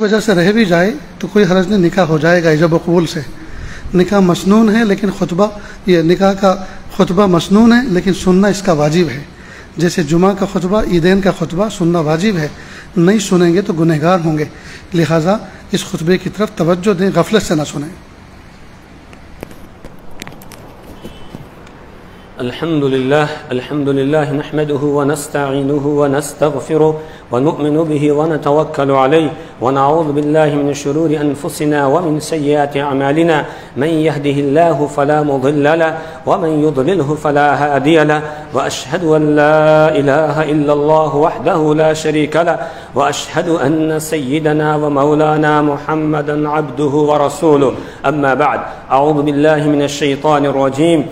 وجہ سے رہ بھی جائے تو کوئی حرج نہیں، نکاح ہو جائے گا ایجاب و قبول سے۔ نکاح مسنون ہے لیکن نکاح کا خطبہ مسنون ہے لیکن سننا اس کا واجب ہے۔ جیسے جمعہ کا خطبہ، عیدین کا خطبہ سننا واجب ہے، نہیں سنیں گے تو گنہگار ہوں گے، لہٰذا اس خطبے کی طرف توجہ دیں، غفلت سے نہ سنیں۔ الحمد لله نحمده ونستعينه ونستغفره ونؤمن به ونتوكل عليه ونعوذ بالله من شرور أنفسنا ومن سيئات أعمالنا، من يهده الله فلا مضل له ومن يضلله فلا هادي له، وأشهد أن لا إله إلا الله وحده لا شريك له، وأشهد أن سيدنا ومولانا محمدا عبده ورسوله. أما بعد، أعوذ بالله من الشيطان الرجيم.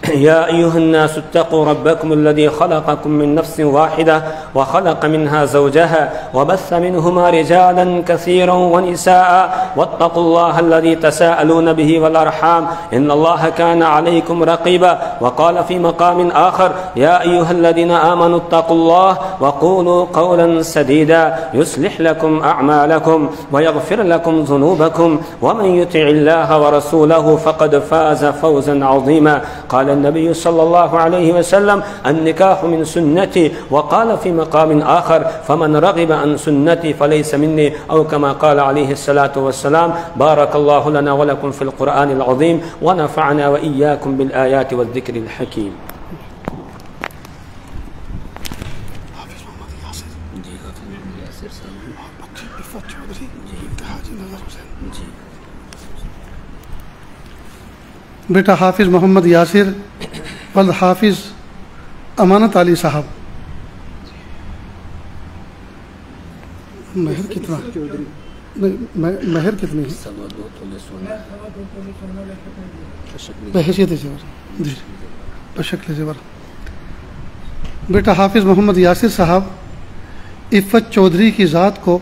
يا أيها الناس اتقوا ربكم الذي خلقكم من نفس واحدة وخلق منها زوجها وبث منهما رجالا كثيرا ونساء، واتقوا الله الذي تساءلون به والأرحام إن الله كان عليكم رقيبا. وقال في مقام آخر: يا أيها الذين آمنوا اتقوا الله وقولوا قولا سديدا يصلح لكم أعمالكم ويغفر لكم ذنوبكم، ومن يطع الله ورسوله فقد فاز فوزا عظيما. قال النبي صلى الله عليه وسلم: النكاح من سنتي. وقال في مقام آخر: فمن رغب عن سنتي فليس مني، أو كما قال عليه الصلاة والسلام. بارك الله لنا ولكم في القرآن العظيم، ونفعنا وإياكم بالآيات والذكر الحكيم. بیٹا حافظ محمد یاسر ولد حافظ امانت علی صاحب. مہر کتنا؟ مہر کتنی ہے؟ بحیثیت زیور، جی بشکل زیور. بیٹا حافظ محمد یاسر صاحب عفت چودھری کی ذات کو،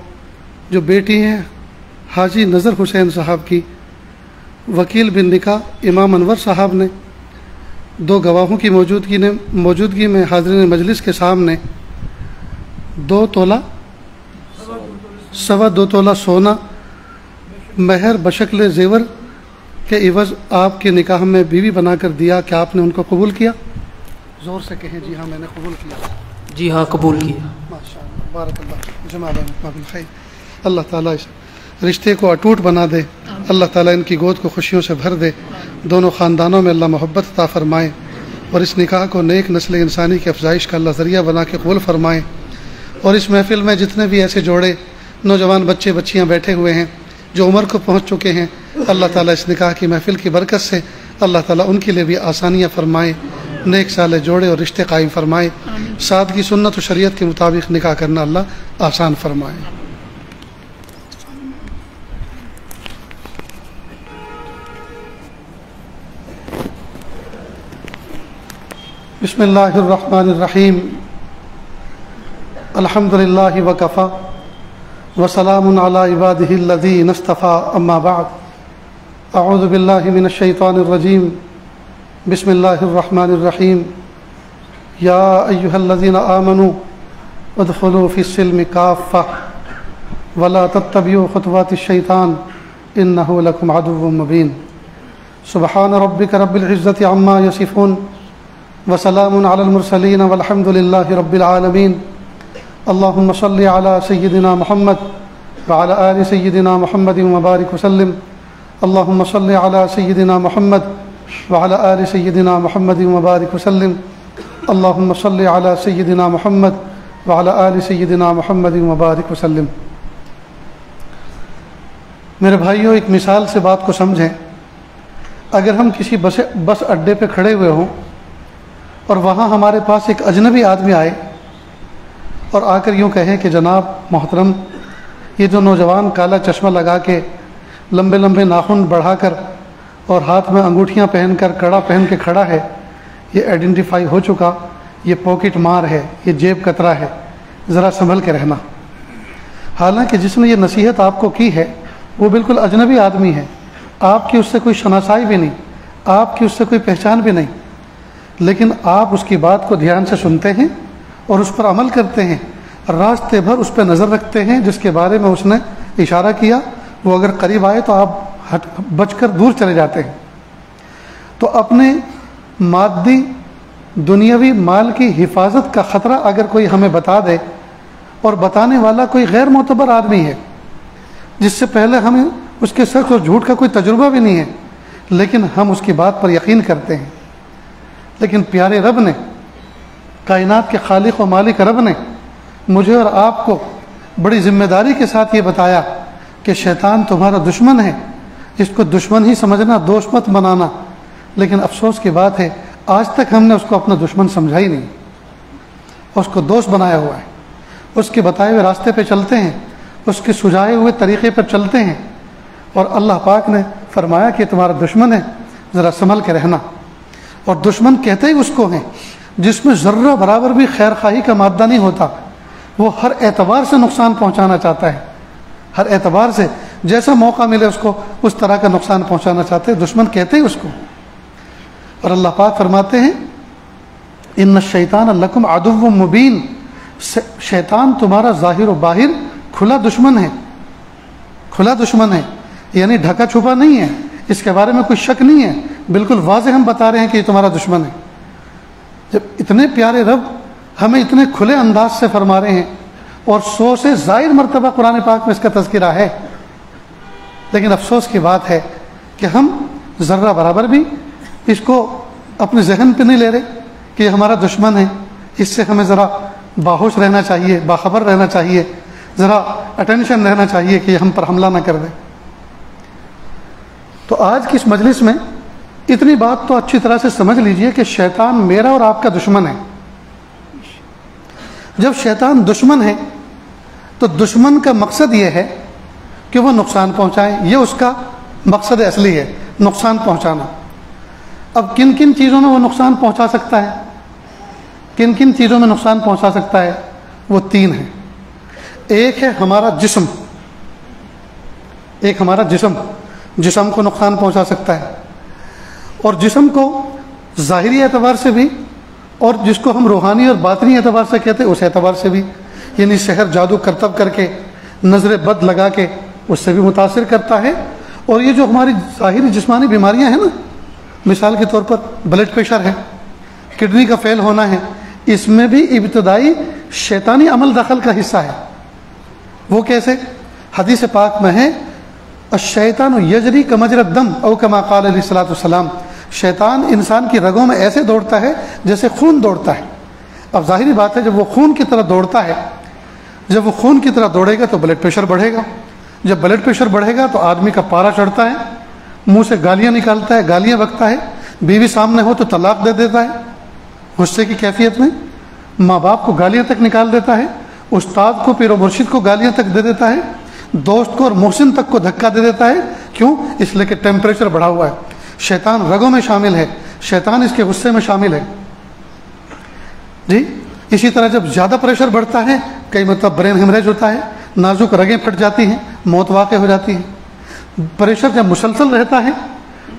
جو بیٹی ہیں حاجی نظر حسین صاحب کی، وکیل بن نکاح امام انور صاحب نے 2 گواہوں کی موجودگی میں حاضرین مجلس کے سامنے 2 تولہ سوا 2 تولہ سونا مہر بشکل زیور کے عوض آپ کے نکاح میں بیوی بنا کر دیا. کہ آپ نے ان کو قبول کیا؟ زور سے کہیں جی ہاں میں نے قبول کیا. جی ہاں قبول کیا. ماشاءاللہ، بارک اللہ جمع بالخیر. اللہ تعالیٰ اس رشتے کو اٹوٹ بنا دے، اللہ تعالیٰ ان کی گود کو خوشیوں سے بھر دے، دونوں خاندانوں میں اللہ محبت عطا فرمائے، اور اس نکاح کو نیک نسل انسانی کی افزائش کا اللہ ذریعہ بنا کے قبول فرمائے. اور اس محفل میں جتنے بھی ایسے جوڑے نوجوان بچے بچیاں بیٹھے ہوئے ہیں جو عمر کو پہنچ چکے ہیں، اللہ تعالیٰ اس نکاح کی محفل کی برکت سے اللہ تعالیٰ ان کے لیے بھی آسانیاں فرمائے، نیک صالح جوڑے اور رشتے قائم فرمائے. سادگی سنت و شریعت کے مطابق نکاح کرنا اللہ آسان فرمائے. بسم اللہ الرحمن الرحیم. الحمد للہ وکفی وسلام علی عبادہ الذین اصطفی، اما بعد. اعوذ باللہ من الشیطان الرجیم. بسم اللہ الرحمن الرحیم. یا ایہا الذین آمنوا ادخلوا فی السلم کافہ ولا تتبعوا خطوات الشیطان انہ لکم عدو مبین. سبحان ربک رب العزة عما یصفون وسلام علی المرسلین والحمد للہ رب العالمین. اللہم صلی علی سیدنا محمد وعلی آل سیدنا محمد وبارک وسلم. اللہم صلی علی سیدنا محمد وعلی آل سیدنا محمد وبارک وسلم. اللہم صلی علی سیدنا محمد وعلی آل سیدنا محمد وبارک وسلم. میرے بھائیوں، ایک مثال سے بات کو سمجھیں. اگر ہم کسی بس اڈے پہ کھڑے ہوئے ہوں اور وہاں ہمارے پاس ایک اجنبی آدمی آئے اور آ کر یوں کہیں کہ جناب محترم، یہ جو نوجوان کالا چشمہ لگا کے لمبے لمبے ناخن بڑھا کر اور ہاتھ میں انگوٹھیاں پہن کر کڑا پہن کے کھڑا ہے، یہ آئیڈینٹیفائی ہو چکا، یہ پاکٹ مار ہے، یہ جیب کترا ہے، ذرا سنبھل کے رہنا. حالانکہ جس نے یہ نصیحت آپ کو کی ہے وہ بالکل اجنبی آدمی ہے، آپ کی اس سے کوئی شناسائی بھی نہیں، آپ کی اس سے کوئی پہچان بھی نہیں، لیکن آپ اس کی بات کو دھیان سے سنتے ہیں اور اس پر عمل کرتے ہیں، راستے بھر اس پہ نظر رکھتے ہیں جس کے بارے میں اس نے اشارہ کیا، وہ اگر قریب آئے تو آپ بچ کر دور چلے جاتے ہیں۔ تو اپنے مادی دنیاوی مال کی حفاظت کا خطرہ اگر کوئی ہمیں بتا دے، اور بتانے والا کوئی غیر معتبر آدمی ہے جس سے پہلے ہمیں اس کے سچ اور جھوٹ کا کوئی تجربہ بھی نہیں ہے، لیکن ہم اس کی بات پر یقین کرتے ہیں۔ لیکن پیارے رب نے، کائنات کے خالق و مالک رب نے مجھے اور آپ کو بڑی ذمہ داری کے ساتھ یہ بتایا کہ شیطان تمہارا دشمن ہے، اس کو دشمن ہی سمجھنا، دوست مت بنانا۔ لیکن افسوس کی بات ہے آج تک ہم نے اس کو اپنا دشمن سمجھا ہی نہیں، اس کو دوست بنایا ہوا ہے، اس کے بتائے ہوئے راستے پہ چلتے ہیں، اس کے سجھائے ہوئے طریقے پر چلتے ہیں، اور اللہ پاک نے فرمایا کہ تمہارا دشمن ہے، ذرا سنبھل کے رہنا۔ اور دشمن کہتے ہی اس کو ہیں جس میں ذرہ برابر بھی خیر خواہی کا مادہ نہیں ہوتا، وہ ہر اعتبار سے نقصان پہنچانا چاہتا ہے، ہر اعتبار سے جیسا موقع ملے اس کو اس طرح کا نقصان پہنچانا چاہتے ہیں، دشمن کہتے ہی اس کو۔ اور اللہ پاک فرماتے ہیں ان الشیطان لکم عدو مبین، شیطان تمہارا ظاہر و باہر کھلا دشمن ہے، کھلا دشمن ہے، یعنی ڈھکا چھپا نہیں ہے، اس کے بارے میں کوئی شک نہیں ہے، بالکل واضح ہم بتا رہے ہیں کہ یہ تمہارا دشمن ہے۔ جب اتنے پیارے رب ہمیں اتنے کھلے انداز سے فرما رہے ہیں، اور 100 سے زائد مرتبہ قرآن پاک میں اس کا تذکرہ ہے، لیکن افسوس کی بات ہے کہ ہم ذرہ برابر بھی اس کو اپنے ذہن پہ نہیں لے رہے کہ یہ ہمارا دشمن ہے، اس سے ہمیں ذرا باہوش رہنا چاہیے، باخبر رہنا چاہیے، ذرا اٹینشن رہنا چاہیے کہ ہم پر حملہ نہ کر دے۔ تو آج کی اس مجلس میں اتنی بات تو اچھی طرح سے سمجھ لیجئے کہ شیطان میرا اور آپ کا دشمن ہے۔ جب شیطان دشمن ہے تو دشمن کا مقصد یہ ہے کہ وہ نقصان پہنچائے، یہ اس کا مقصد اصلی ہے، نقصان پہنچانا۔ اب کن کن چیزوں میں وہ نقصان پہنچا سکتا ہے، کن کن چیزوں میں نقصان پہنچا سکتا ہے؟ وہ 3 ہیں۔ ایک ہے ہمارا جسم، ایک ہمارا جسم کو نقصان پہنچا سکتا ہے، اور جسم کو ظاہری اعتبار سے بھی، اور جس کو ہم روحانی اور باطنی اعتبار سے کہتے ہیں اس اعتبار سے بھی، یعنی سحر جادو کرتب کر کے، نظر بد لگا کے اس سے بھی متاثر کرتا ہے۔ اور یہ جو ہماری ظاہری جسمانی بیماریاں ہیں نا، مثال کے طور پر بلڈ پریشر ہے، کڈنی کا فیل ہونا ہے، اس میں بھی ابتدائی شیطانی عمل دخل کا حصہ ہے۔ وہ کیسے؟ حدیث پاک میں ہے الشیطان یجری کمجرى الدم او کما قال علیہ الصلوۃ والسلام، شیطان انسان کی رگوں میں ایسے دوڑتا ہے جیسے خون دوڑتا ہے۔ اب ظاہری بات ہے جب وہ خون کی طرح دوڑتا ہے، جب وہ خون کی طرح دوڑے گا تو بلڈ پریشر بڑھے گا، جب بلڈ پریشر بڑھے گا تو آدمی کا پارا چڑھتا ہے، منہ سے گالیاں نکالتا ہے، گالیاں بکتا ہے، بیوی سامنے ہو تو طلاق دے دیتا ہے، غصے کی کیفیت میں ماں باپ کو گالیاں تک نکال دیتا ہے، استاد کو، پیر و مرشد کو گالیاں تک دے دیتا ہے، دوست کو اور محسن تک کو دھکا دے دیتا ہے۔ کیوں؟ اس لیے کہ ٹیمپریچر بڑھا ہوا ہے، شیطان رگوں میں شامل ہے، شیطان اس کے غصے میں شامل ہے۔ جی اسی طرح جب زیادہ پریشر بڑھتا ہے، کئی مطلب برین ہیمریج ہوتا ہے، نازک رگیں پھٹ جاتی ہیں، موت واقع ہو جاتی ہے۔ پریشر جب مسلسل رہتا ہے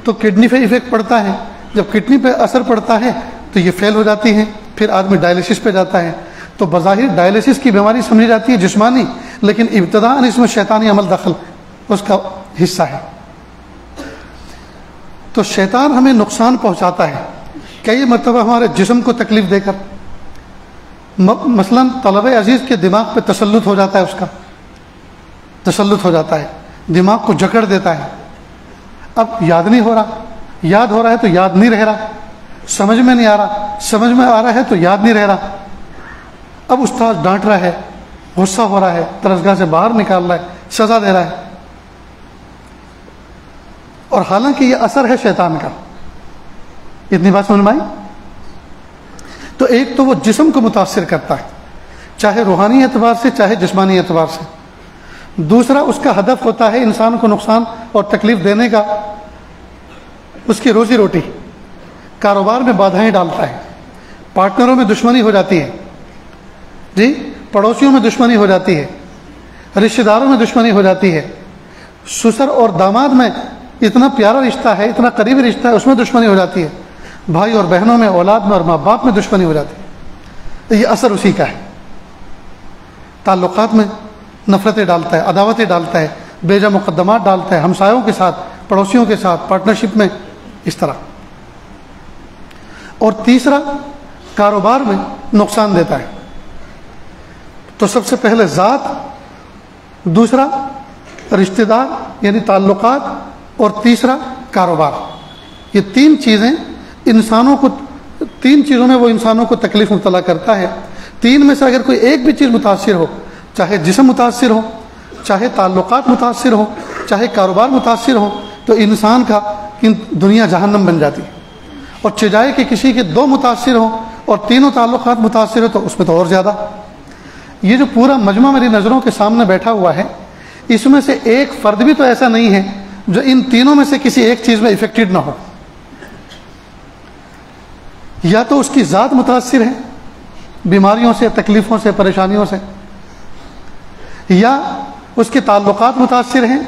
تو کڈنی پہ ایفیکٹ پڑتا ہے، جب کڈنی پہ اثر پڑتا ہے تو یہ فیل ہو جاتی ہے، پھر آدمی ڈائلیسس پہ جاتا ہے۔ تو بظاہر ڈائلیسس کی بیماری سمجھی جاتی ہے جسمانی، لیکن ابتداءً اس میں شیطانی عمل دخل اس کا حصہ ہے۔ تو شیطان ہمیں نقصان پہنچاتا ہے کئی مرتبہ ہمارے جسم کو تکلیف دے کر، مثلا طلبہ عزیز کے دماغ پہ تسلط ہو جاتا ہے، اس کا تسلط ہو جاتا ہے، دماغ کو جکڑ دیتا ہے۔ اب یاد نہیں ہو رہا، یاد ہو رہا ہے تو یاد نہیں رہ رہا، سمجھ میں نہیں آ رہا، سمجھ میں آ رہا ہے تو یاد نہیں رہ رہا۔ اب استاد ڈانٹ رہا ہے، غصہ ہو رہا ہے، درسگاہ سے باہر نکال رہا ہے، سزا دے رہا ہے، اور حالانکہ یہ اثر ہے شیطان کا۔ اتنی بات سمجھ میں آئی؟ تو ایک تو وہ جسم کو متاثر کرتا ہے، چاہے روحانی اعتبار سے چاہے جسمانی اعتبار سے۔ دوسرا اس کا ہدف ہوتا ہے انسان کو نقصان اور تکلیف دینے کا، اس کی روزی روٹی، کاروبار میں بادھائیں ڈالتا ہے، پارٹنروں میں دشمنی ہو جاتی ہے، جی پڑوسیوں میں دشمنی ہو جاتی ہے، رشتہ داروں میں دشمنی ہو جاتی ہے، سسر اور داماد میں اتنا پیارا رشتہ ہے، اتنا قریبی رشتہ ہے، اس میں دشمنی ہو جاتی ہے، بھائی اور بہنوں میں، اولاد میں اور ماں باپ میں دشمنی ہو جاتی ہے۔ یہ اثر اسی کا ہے۔ تعلقات میں نفرتیں ڈالتا ہے، عداوتیں ڈالتا ہے، بیجا مقدمات ڈالتا ہے، ہمسایوں کے ساتھ، پڑوسیوں کے ساتھ، پارٹنرشپ میں، اس طرح۔ اور تیسرا، کاروبار میں نقصان دیتا ہے۔ تو سب سے پہلے ذات، دوسرا رشتہ دار یعنی تعلقات، اور تیسرا کاروبار۔ یہ تین چیزیں تین چیزوں میں وہ انسانوں کو تکلیف مبتلا کرتا ہے۔ تین میں سے اگر کوئی ایک بھی چیز متاثر ہو، چاہے جسم متاثر ہو، چاہے تعلقات متاثر ہو، چاہے کاروبار متاثر ہو، تو انسان کا دنیا جہنم بن جاتی ہے۔ اور چجائے کہ کسی کے دو متاثر ہوں اور تینوں تعلقات متاثر ہو تو اس میں تو اور زیادہ۔ یہ جو پورا مجمع میری نظروں کے سامنے بیٹھا ہوا ہے، اس میں سے ایک فرد بھی تو ایسا نہیں ہے جو ان تینوں میں سے کسی ایک چیز میں افیکٹڈ نہ ہو۔ یا تو اس کی ذات متاثر ہے بیماریوں سے، تکلیفوں سے، پریشانیوں سے، یا اس کے تعلقات متاثر ہیں،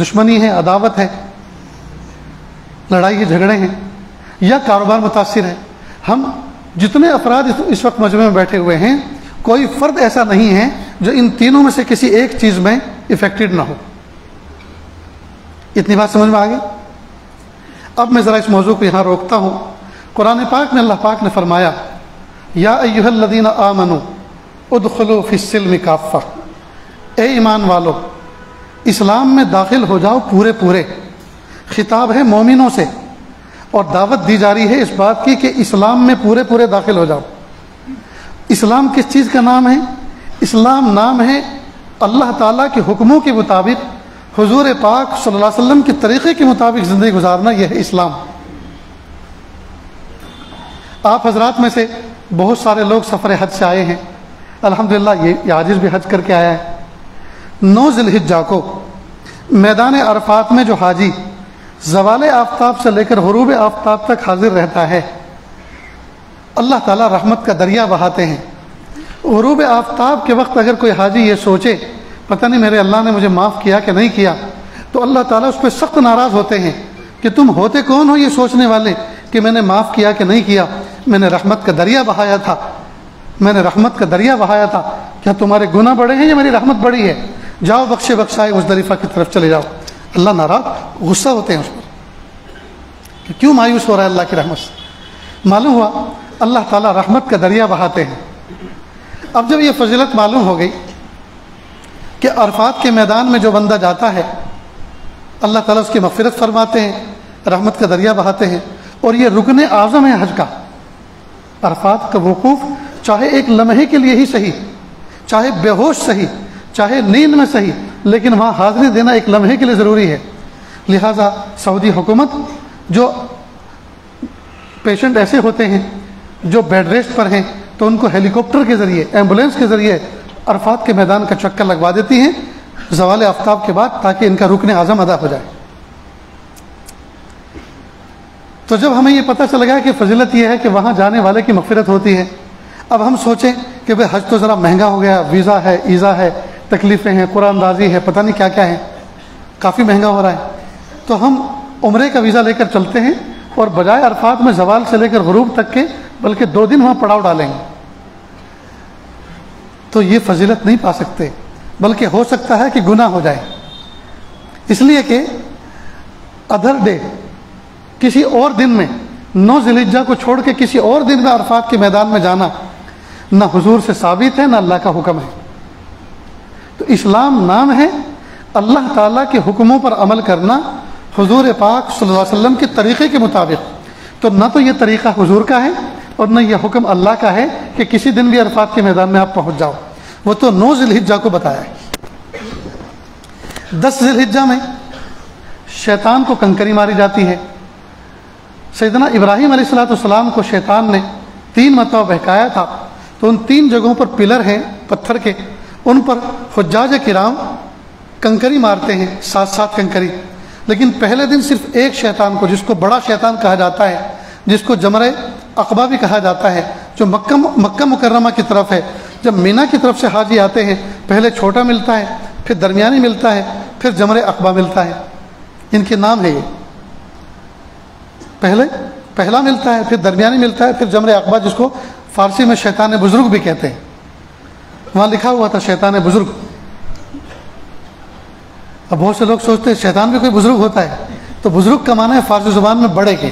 دشمنی ہے، عداوت ہے، لڑائی کے جھگڑے ہیں، یا کاروبار متاثر ہے۔ ہم جتنے افراد اس وقت مجمع میں بیٹھے ہوئے ہیں، کوئی فرد ایسا نہیں ہے جو ان تینوں میں سے کسی ایک چیز میں افیکٹڈ نہ ہو۔ اتنی بات سمجھ میں آ گئی؟ اب میں ذرا اس موضوع کو یہاں روکتا ہوں۔ قرآن پاک میں اللہ پاک نے فرمایا، یا ایھا الذین آمنوا ادخلوا فی السلم کافہ، اے ایمان والو اسلام میں داخل ہو جاؤ پورے پورے۔ خطاب ہے مومنوں سے، اور دعوت دی جا رہی ہے اس بات کی کہ اسلام میں پورے پورے داخل ہو جاؤ۔ اسلام کس چیز کا نام ہے؟ اسلام نام ہے اللہ تعالیٰ کے حکموں کے مطابق، حضور پاک صلی اللہ علیہ وسلم کے طریقے کے مطابق زندگی گزارنا، یہ ہے اسلام۔ آپ حضرات میں سے بہت سارے لوگ سفر حج سے آئے ہیں، الحمدللہ یہ عاجز بھی حج کر کے آیا ہے۔ 9 ذی الحجہ کو میدان عرفات میں جو حاجی زوال آفتاب سے لے کر غروب آفتاب تک حاضر رہتا ہے، اللہ تعالیٰ رحمت کا دریا بہاتے ہیں۔ غروب آفتاب کے وقت اگر کوئی حاجی یہ سوچے پتہ نہیں میرے اللہ نے مجھے معاف کیا کہ نہیں کیا، تو اللہ تعالیٰ اس پہ سخت ناراض ہوتے ہیں کہ تم ہوتے کون ہو یہ سوچنے والے کہ میں نے معاف کیا کہ نہیں کیا؟ میں نے رحمت کا دریا بہایا تھا، میں نے رحمت کا دریا بہایا تھا۔ کیا تمہارے گناہ بڑے ہیں یا میری رحمت بڑی ہے؟ جاؤ بخشے بخشائے مزدلفہ کی طرف چلے جاؤ۔ اللہ ناراض، غصہ ہوتے ہیں اس پر کہ کیوں مایوس ہو رہا ہے اللہ کی رحمت سے۔ معلوم ہوا اللہ تعالیٰ رحمت کا دریا بہاتے ہیں۔ اب جب یہ فضیلت معلوم ہو گئی کہ عرفات کے میدان میں جو بندہ جاتا ہے اللہ تعالیٰ اس کی مغفرت فرماتے ہیں، رحمت کا دریا بہاتے ہیں، اور یہ رکن اعظم ہے حج کا۔ عرفات کا وقوف چاہے ایک لمحے کے لیے ہی صحیح، چاہے بے ہوش صحیح، چاہے نیند میں صحیح، لیکن وہاں حاضری دینا ایک لمحے کے لیے ضروری ہے۔ لہٰذا سعودی حکومت جو پیشنٹ ایسے ہوتے ہیں جو بیڈ ریسٹ پر ہیں تو ان کو ہیلی کاپٹر کے ذریعے، ایمبولینس کے ذریعے عرفات کے میدان کا چکر لگوا دیتی ہیں زوال آفتاب کے بعد، تاکہ ان کا رکن اعظم ادا ہو جائے۔ تو جب ہمیں یہ پتہ چل گیا کہ فضیلت یہ ہے کہ وہاں جانے والے کی مغفرت ہوتی ہے، اب ہم سوچیں کہ بھئی حج تو ذرا مہنگا ہو گیا، ویزا ہے، ایزا ہے، تکلیفیں ہیں، قرآن اندازی ہے، پتہ نہیں کیا کیا ہے، کافی مہنگا ہو رہا ہے، تو ہم عمرے کا ویزا لے کر چلتے ہیں اور بجائے عرفات میں زوال سے لے کر غروب تک کے بلکہ 2 دن وہاں پڑاؤ ڈالیں گے، تو یہ فضیلت نہیں پا سکتے، بلکہ ہو سکتا ہے کہ گناہ ہو جائے۔ اس لیے کہ ادر ڈے، کسی اور دن میں، 9 ذی الحجہ کو چھوڑ کے کسی اور دن میں عرفات کے میدان میں جانا نہ حضور سے ثابت ہے نہ اللہ کا حکم ہے۔ تو اسلام نام ہے اللہ تعالیٰ کے حکموں پر عمل کرنا حضور پاک صلی اللہ علیہ وسلم کے طریقے کے مطابق۔ تو نہ تو یہ طریقہ حضور کا ہے اور نہ یہ حکم اللہ کا ہے کہ کسی دن بھی عرفات کے میدان میں آپ پہنچ جاؤ، وہ تو 9 ذی الحجہ کو بتایا ہے۔ 10 ذی الحجہ میں شیطان کو کنکری ماری جاتی ہے۔ سیدنا ابراہیم علیہ السلام کو شیطان نے 3 مرتبہ بہکایا تھا، تو ان 3 جگہوں پر پلر ہیں پتھر کے، ان پر حجاج کرام کنکری مارتے ہیں، 7 کنکری۔ لیکن پہلے دن صرف ایک شیطان کو، جس کو بڑا شیطان کہا جاتا ہے، جس کو جمرہ عقبہ بھی کہا جاتا ہے، جو مکہ مکرمہ کی طرف ہے، جب مینا کی طرف سے حاجی آتے ہیں پہلے چھوٹا ملتا ہے، پھر درمیانی ملتا ہے، پھر جمرہ عقبہ ملتا ہے، ان کے نام ہے یہ، پہلا ملتا ہے، پھر درمیانی ملتا ہے، پھر جمرہ عقبہ، جس کو فارسی میں شیطان بزرگ بھی کہتے ہیں، وہاں لکھا ہوا تھا شیطان بزرگ، اب بہت سے لوگ سوچتے ہیں شیطان بھی کوئی بزرگ ہوتا ہے، تو بزرگ کا معنی ہے فارسی زبان میں بڑے کے.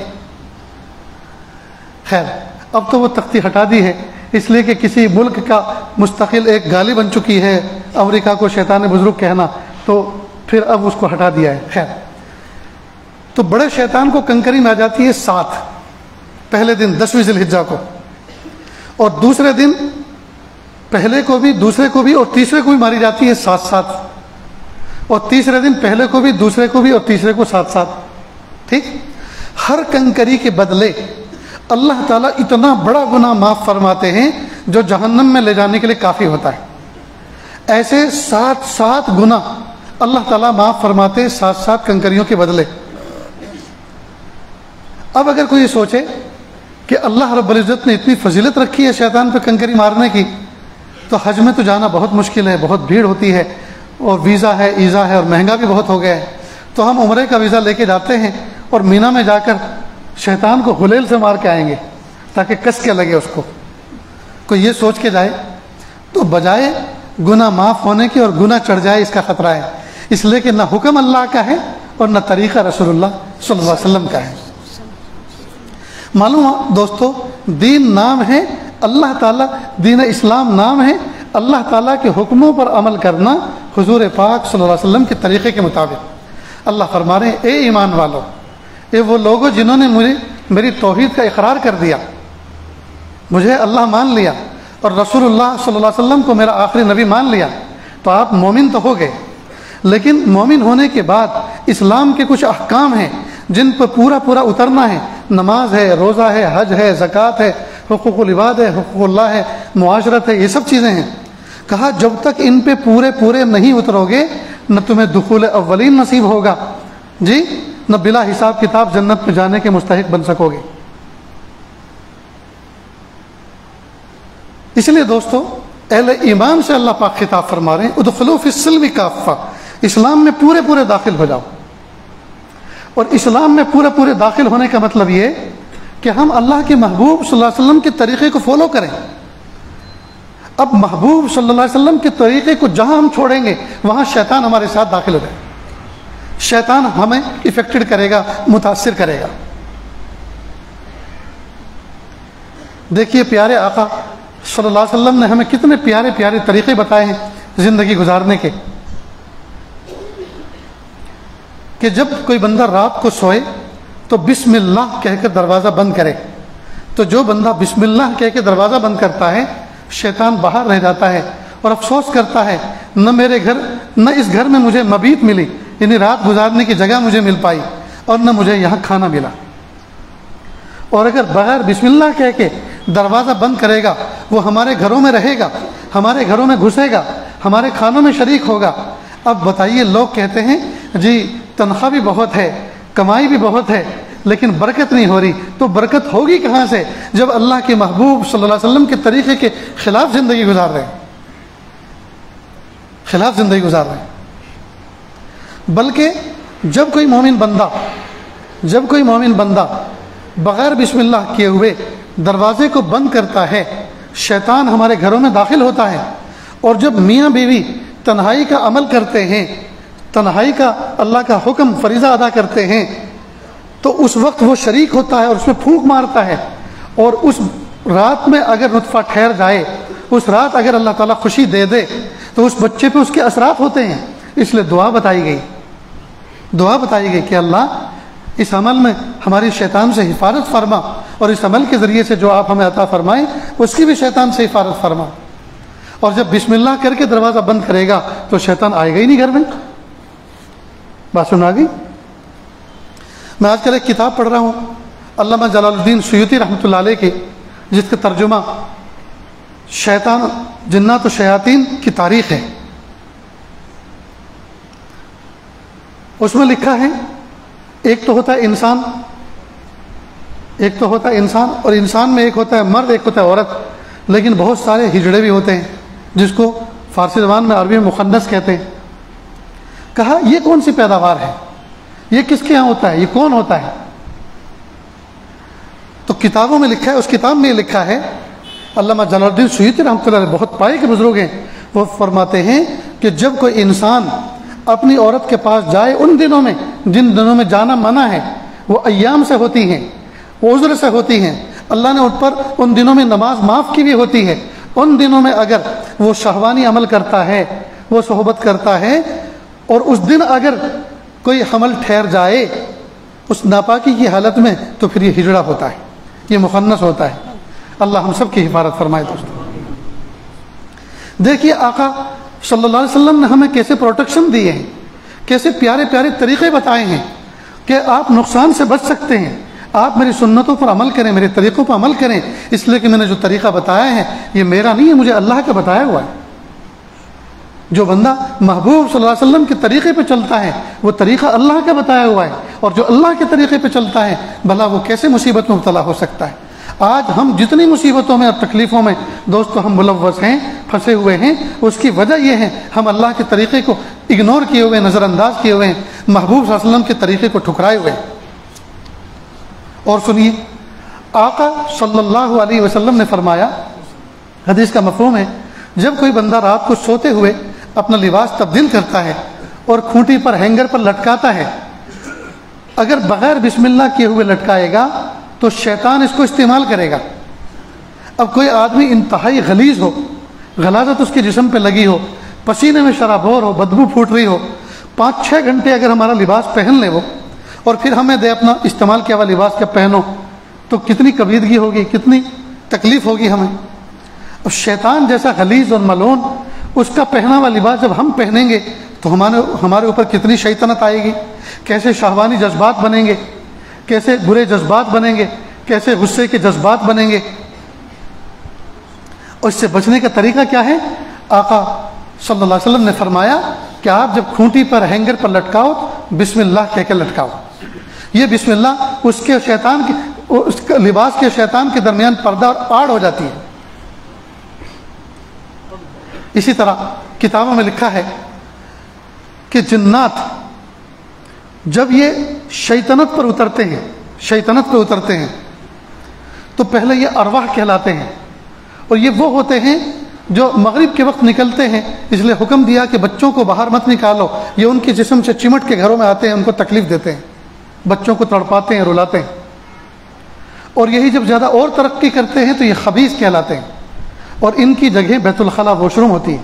خیر اب تو وہ تختی ہٹا دی ہے، اس لیے کہ کسی ملک کا مستقل ایک گالی بن چکی ہے امریکہ کو شیطان بزرگ کہنا، تو پھر اب اس کو ہٹا دیا ہے. خیر تو بڑے شیطان کو کنکری میں آ جاتی ہے 7 پہلے دن 10ویں ذی الحجہ کو، اور دوسرے دن پہلے کو بھی دوسرے کو بھی اور تیسرے کو بھی ماری جاتی ہے 7، اور تیسرے دن پہلے کو بھی دوسرے کو بھی اور تیسرے کو 7. ٹھیک. ہر کنکری کے بدلے اللہ تعالیٰ اتنا بڑا گناہ معاف فرماتے ہیں جو جہنم میں لے جانے کے لیے کافی ہوتا ہے. ایسے 7 گناہ اللہ تعالیٰ معاف فرماتے 7 کنکریوں کے بدلے. اب اگر کوئی سوچے کہ اللہ رب العزت نے اتنی فضیلت رکھی ہے شیطان پہ کنکری مارنے کی، تو حج میں تو جانا بہت مشکل ہے، بہت بھیڑ ہوتی ہے، اور ویزا ہے ایزا ہے اور مہنگا بھی بہت ہو گیا ہے، تو ہم عمرے کا ویزا لے کے جاتے ہیں اور مینا میں جا کر شیطان کو حلیل سے مار کے آئیں گے تاکہ کس کے لگے اس کو. کوئی یہ سوچ کے جائے تو بجائے گناہ معاف ہونے کے اور گناہ چڑھ جائے اس کا خطرہ ہے، اس لیے کہ نہ حکم اللہ کا ہے اور نہ طریقہ رسول اللہ صلی اللہ علیہ وسلم کا ہے. معلوم ہو دوستو، دین نام ہے اللہ تعالیٰ، دین اسلام نام ہے اللہ تعالیٰ کے حکموں پر عمل کرنا حضور پاک صلی اللہ علیہ وسلم کے طریقے کے مطابق. اللہ فرما رہے ہیں اے ایمان والو، اے وہ لوگوں جنہوں نے میری توحید کا اقرار کر دیا، مجھے اللہ مان لیا اور رسول اللہ صلی اللہ علیہ وسلم کو میرا آخری نبی مان لیا، تو آپ مومن تو ہو گئے. لیکن مومن ہونے کے بعد اسلام کے کچھ احکام ہیں جن پر پورا اترنا ہے. نماز ہے، روزہ ہے، حج ہے، زکوٰۃ ہے، حقوق العباد ہے، حقوق اللہ ہے، معاشرت ہے، یہ سب چیزیں ہیں. کہا جب تک ان پہ پورے نہیں اترو گے نہ تمہیں دخول اولین نصیب ہوگا، جی نہ بلا حساب کتاب جنت میں جانے کے مستحق بن سکو گے. اس لیے دوستو اہل ایمان سے اللہ پاک خطاب فرما رہے ہیں ادخلوا فی السلم کافہ، اسلام میں پورے داخل ہو جاؤ. اور اسلام میں پورے داخل ہونے کا مطلب یہ کہ ہم اللہ کے محبوب صلی اللہ علیہ وسلم کے طریقے کو فالو کریں. اب محبوب صلی اللہ علیہ وسلم کے طریقے کو جہاں ہم چھوڑیں گے وہاں شیطان ہمارے ساتھ داخل ہو جائے، شیطان ہمیں افیکٹڈ کرے گا، متاثر کرے گا. دیکھیے پیارے آقا صلی اللہ علیہ وسلم نے ہمیں کتنے پیارے طریقے بتائے ہیں زندگی گزارنے کے، کہ جب کوئی بندہ رات کو سوئے تو بسم اللہ کہہ کر دروازہ بند کرے. تو جو بندہ بسم اللہ کہہ کے دروازہ بند کرتا ہے شیطان باہر رہ جاتا ہے اور افسوس کرتا ہے نہ میرے گھر نہ اس گھر میں مجھے مبیت ملی، یعنی رات گزارنے کی جگہ مجھے مل پائی، اور نہ مجھے یہاں کھانا ملا. اور اگر بغیر بسم اللہ کہہ کے دروازہ بند کرے گا وہ ہمارے گھروں میں رہے گا، ہمارے گھروں میں گھسے گا، ہمارے کھانوں میں شریک ہوگا. اب بتائیے لوگ کہتے ہیں جی تنخواہ بھی بہت ہے، کمائی بھی بہت ہے، لیکن برکت نہیں ہو رہی. تو برکت ہوگی کہاں سے جب اللہ کے محبوب صلی اللہ علیہ وسلم کے طریقے کے خلاف زندگی گزار رہے ہیں، خلاف زندگی گزار رہے ہیں. بلکہ جب کوئی مومن بندہ بغیر بسم اللہ کیے ہوئے دروازے کو بند کرتا ہے شیطان ہمارے گھروں میں داخل ہوتا ہے. اور جب میاں بیوی تنہائی کا عمل کرتے ہیں، تنہائی کا اللہ کا حکم فریضہ ادا کرتے ہیں، تو اس وقت وہ شریک ہوتا ہے اور اس میں پھونک مارتا ہے. اور اس رات میں اگر نطفہ ٹھہر جائے، اس رات اگر اللہ تعالیٰ خوشی دے دے تو اس بچے پہ اس کے اثرات ہوتے ہیں. اس لیے دعا بتائی گئی کہ اللہ اس عمل میں ہماری شیطان سے حفاظت فرما، اور اس عمل کے ذریعے سے جو آپ ہمیں عطا فرمائیں اس کی بھی شیطان سے حفاظت فرما. اور جب بسم اللہ کر کے دروازہ بند کرے گا تو شیطان آئے گا ہی نہیں گھر میں. بات سن آ گئی؟ میں آج کل ایک کتاب پڑھ رہا ہوں علامہ جلال الدین سیوطی رحمۃ اللہ علیہ کی، جس کا ترجمہ شیطان جنات و شیاطین کی تاریخ ہے. اس میں لکھا ہے ایک تو ہوتا ہے انسان اور انسان میں ایک ہوتا ہے مرد، ایک ہوتا ہے عورت، لیکن بہت سارے ہجڑے بھی ہوتے ہیں جس کو فارسی زبان میں عربی میں مخنث کہتے ہیں. کہا یہ کون سی پیداوار ہے، یہ کس کے ہاں ہوتا ہے، یہ کون ہوتا ہے؟ تو کتابوں میں لکھا ہے، اس کتاب میں یہ لکھا ہے، علامہ جلال الدین سیوطی رحمۃ اللہ علیہ بہت پائے کے بزرگ ہیں، وہ فرماتے ہیں کہ جب کوئی انسان اپنی عورت کے پاس جائے ان دنوں میں جن دنوں میں جانا منع ہے، وہ ایام سے ہوتی ہیں، وہ عذر سے ہوتی ہیں، اللہ نے ان پر ان دنوں میں نماز معاف کی بھی ہوتی ہے، ان دنوں میں اگر وہ شہوانی عمل کرتا ہے، وہ صحبت کرتا ہے، اور اس دن اگر کوئی حمل ٹھہر جائے اس ناپاکی کی حالت میں، تو پھر یہ ہجڑا ہوتا ہے، یہ مخنث ہوتا ہے۔ اللہ ہم سب کی حفاظت فرمائے۔ دوستوں دیکھیے آقا صلی اللہ علیہ وسلم نے ہمیں کیسے پروٹیکشن دیے ہیں، کیسے پیارے پیارے طریقے بتائے ہیں کہ آپ نقصان سے بچ سکتے ہیں، آپ میری سنتوں پر عمل کریں، میرے طریقوں پر عمل کریں، اس لیے کہ میں نے جو طریقہ بتایا ہے یہ میرا نہیں ہے، مجھے اللہ کا بتایا ہوا ہے۔ جو بندہ محبوب صلی اللہ علیہ وسلم کے طریقے پہ چلتا ہے وہ طریقہ اللہ کا بتایا ہوا ہے، اور جو اللہ کے طریقے پہ چلتا ہے بھلا وہ کیسے مصیبت میں مبتلا ہو سکتا ہے۔ آج ہم جتنی مصیبتوں میں اور تکلیفوں میں دوستو ہم ملوث ہیں، پھنسے ہوئے ہیں، اس کی وجہ یہ ہے ہم اللہ کے طریقے کو اگنور کیے ہوئے، نظر انداز کیے ہوئے ہیں، محبوب صلی اللہ علیہ وسلم کے طریقے کو ٹھکرائے ہوئے ہیں۔ اور سنیے آقا صلی اللہ علیہ وسلم نے فرمایا، حدیث کا مفہوم ہے، جب کوئی بندہ رات کو سوتے ہوئے اپنا لباس تبدیل کرتا ہے اور کھوٹی پر ہینگر پر لٹکاتا ہے، اگر بغیر بسم اللہ کیے ہوئے لٹکائے گا تو شیطان اس کو استعمال کرے گا۔ اب کوئی آدمی انتہائی غلیظ ہو، غلاظت اس کے جسم پہ لگی ہو، پسینے میں شرابور ہو، بدبو پھوٹ رہی ہو، 5-6 گھنٹے اگر ہمارا لباس پہن لے وہ، اور پھر ہمیں دے اپنا استعمال کیا ہوا لباس کے پہنو، تو کتنی کبیدگی ہوگی، کتنی تکلیف ہوگی ہمیں۔ اور شیطان جیسا غلیظ اور ملعون اس کا پہنا ہوا لباس جب ہم پہنیں گے تو ہمارے اوپر کتنی شیطنت آئے گی، کیسے شہوانی جذبات بنیں گے، کیسے برے جذبات بنیں گے، کیسے غصے کے جذبات بنیں گے۔ اور اس سے بچنے کا طریقہ کیا ہے؟ آقا صلی اللہ علیہ وسلم نے فرمایا کہ آپ جب کھونٹی پر ہینگر پر لٹکاؤ بسم اللہ کہہ کے لٹکاؤ۔ یہ بسم اللہ اس کے شیطان کے اس لباس کے شیطان کے درمیان پردہ اور آڑ ہو جاتی ہے۔ اسی طرح کتابوں میں لکھا ہے کہ جنات جب یہ شیطنت پر اترتے ہیں تو پہلے یہ ارواح کہلاتے ہیں، اور یہ وہ ہوتے ہیں جو مغرب کے وقت نکلتے ہیں، اس لیے حکم دیا کہ بچوں کو باہر مت نکالو، یہ ان کے جسم سے چمٹ کے گھروں میں آتے ہیں، ان کو تکلیف دیتے ہیں، بچوں کو تڑپاتے ہیں، رلاتے ہیں، اور یہی جب زیادہ اور ترقی کرتے ہیں تو یہ خبیث کہلاتے ہیں، اور ان کی جگہ بیت الخلاء واش روم ہوتی ہے،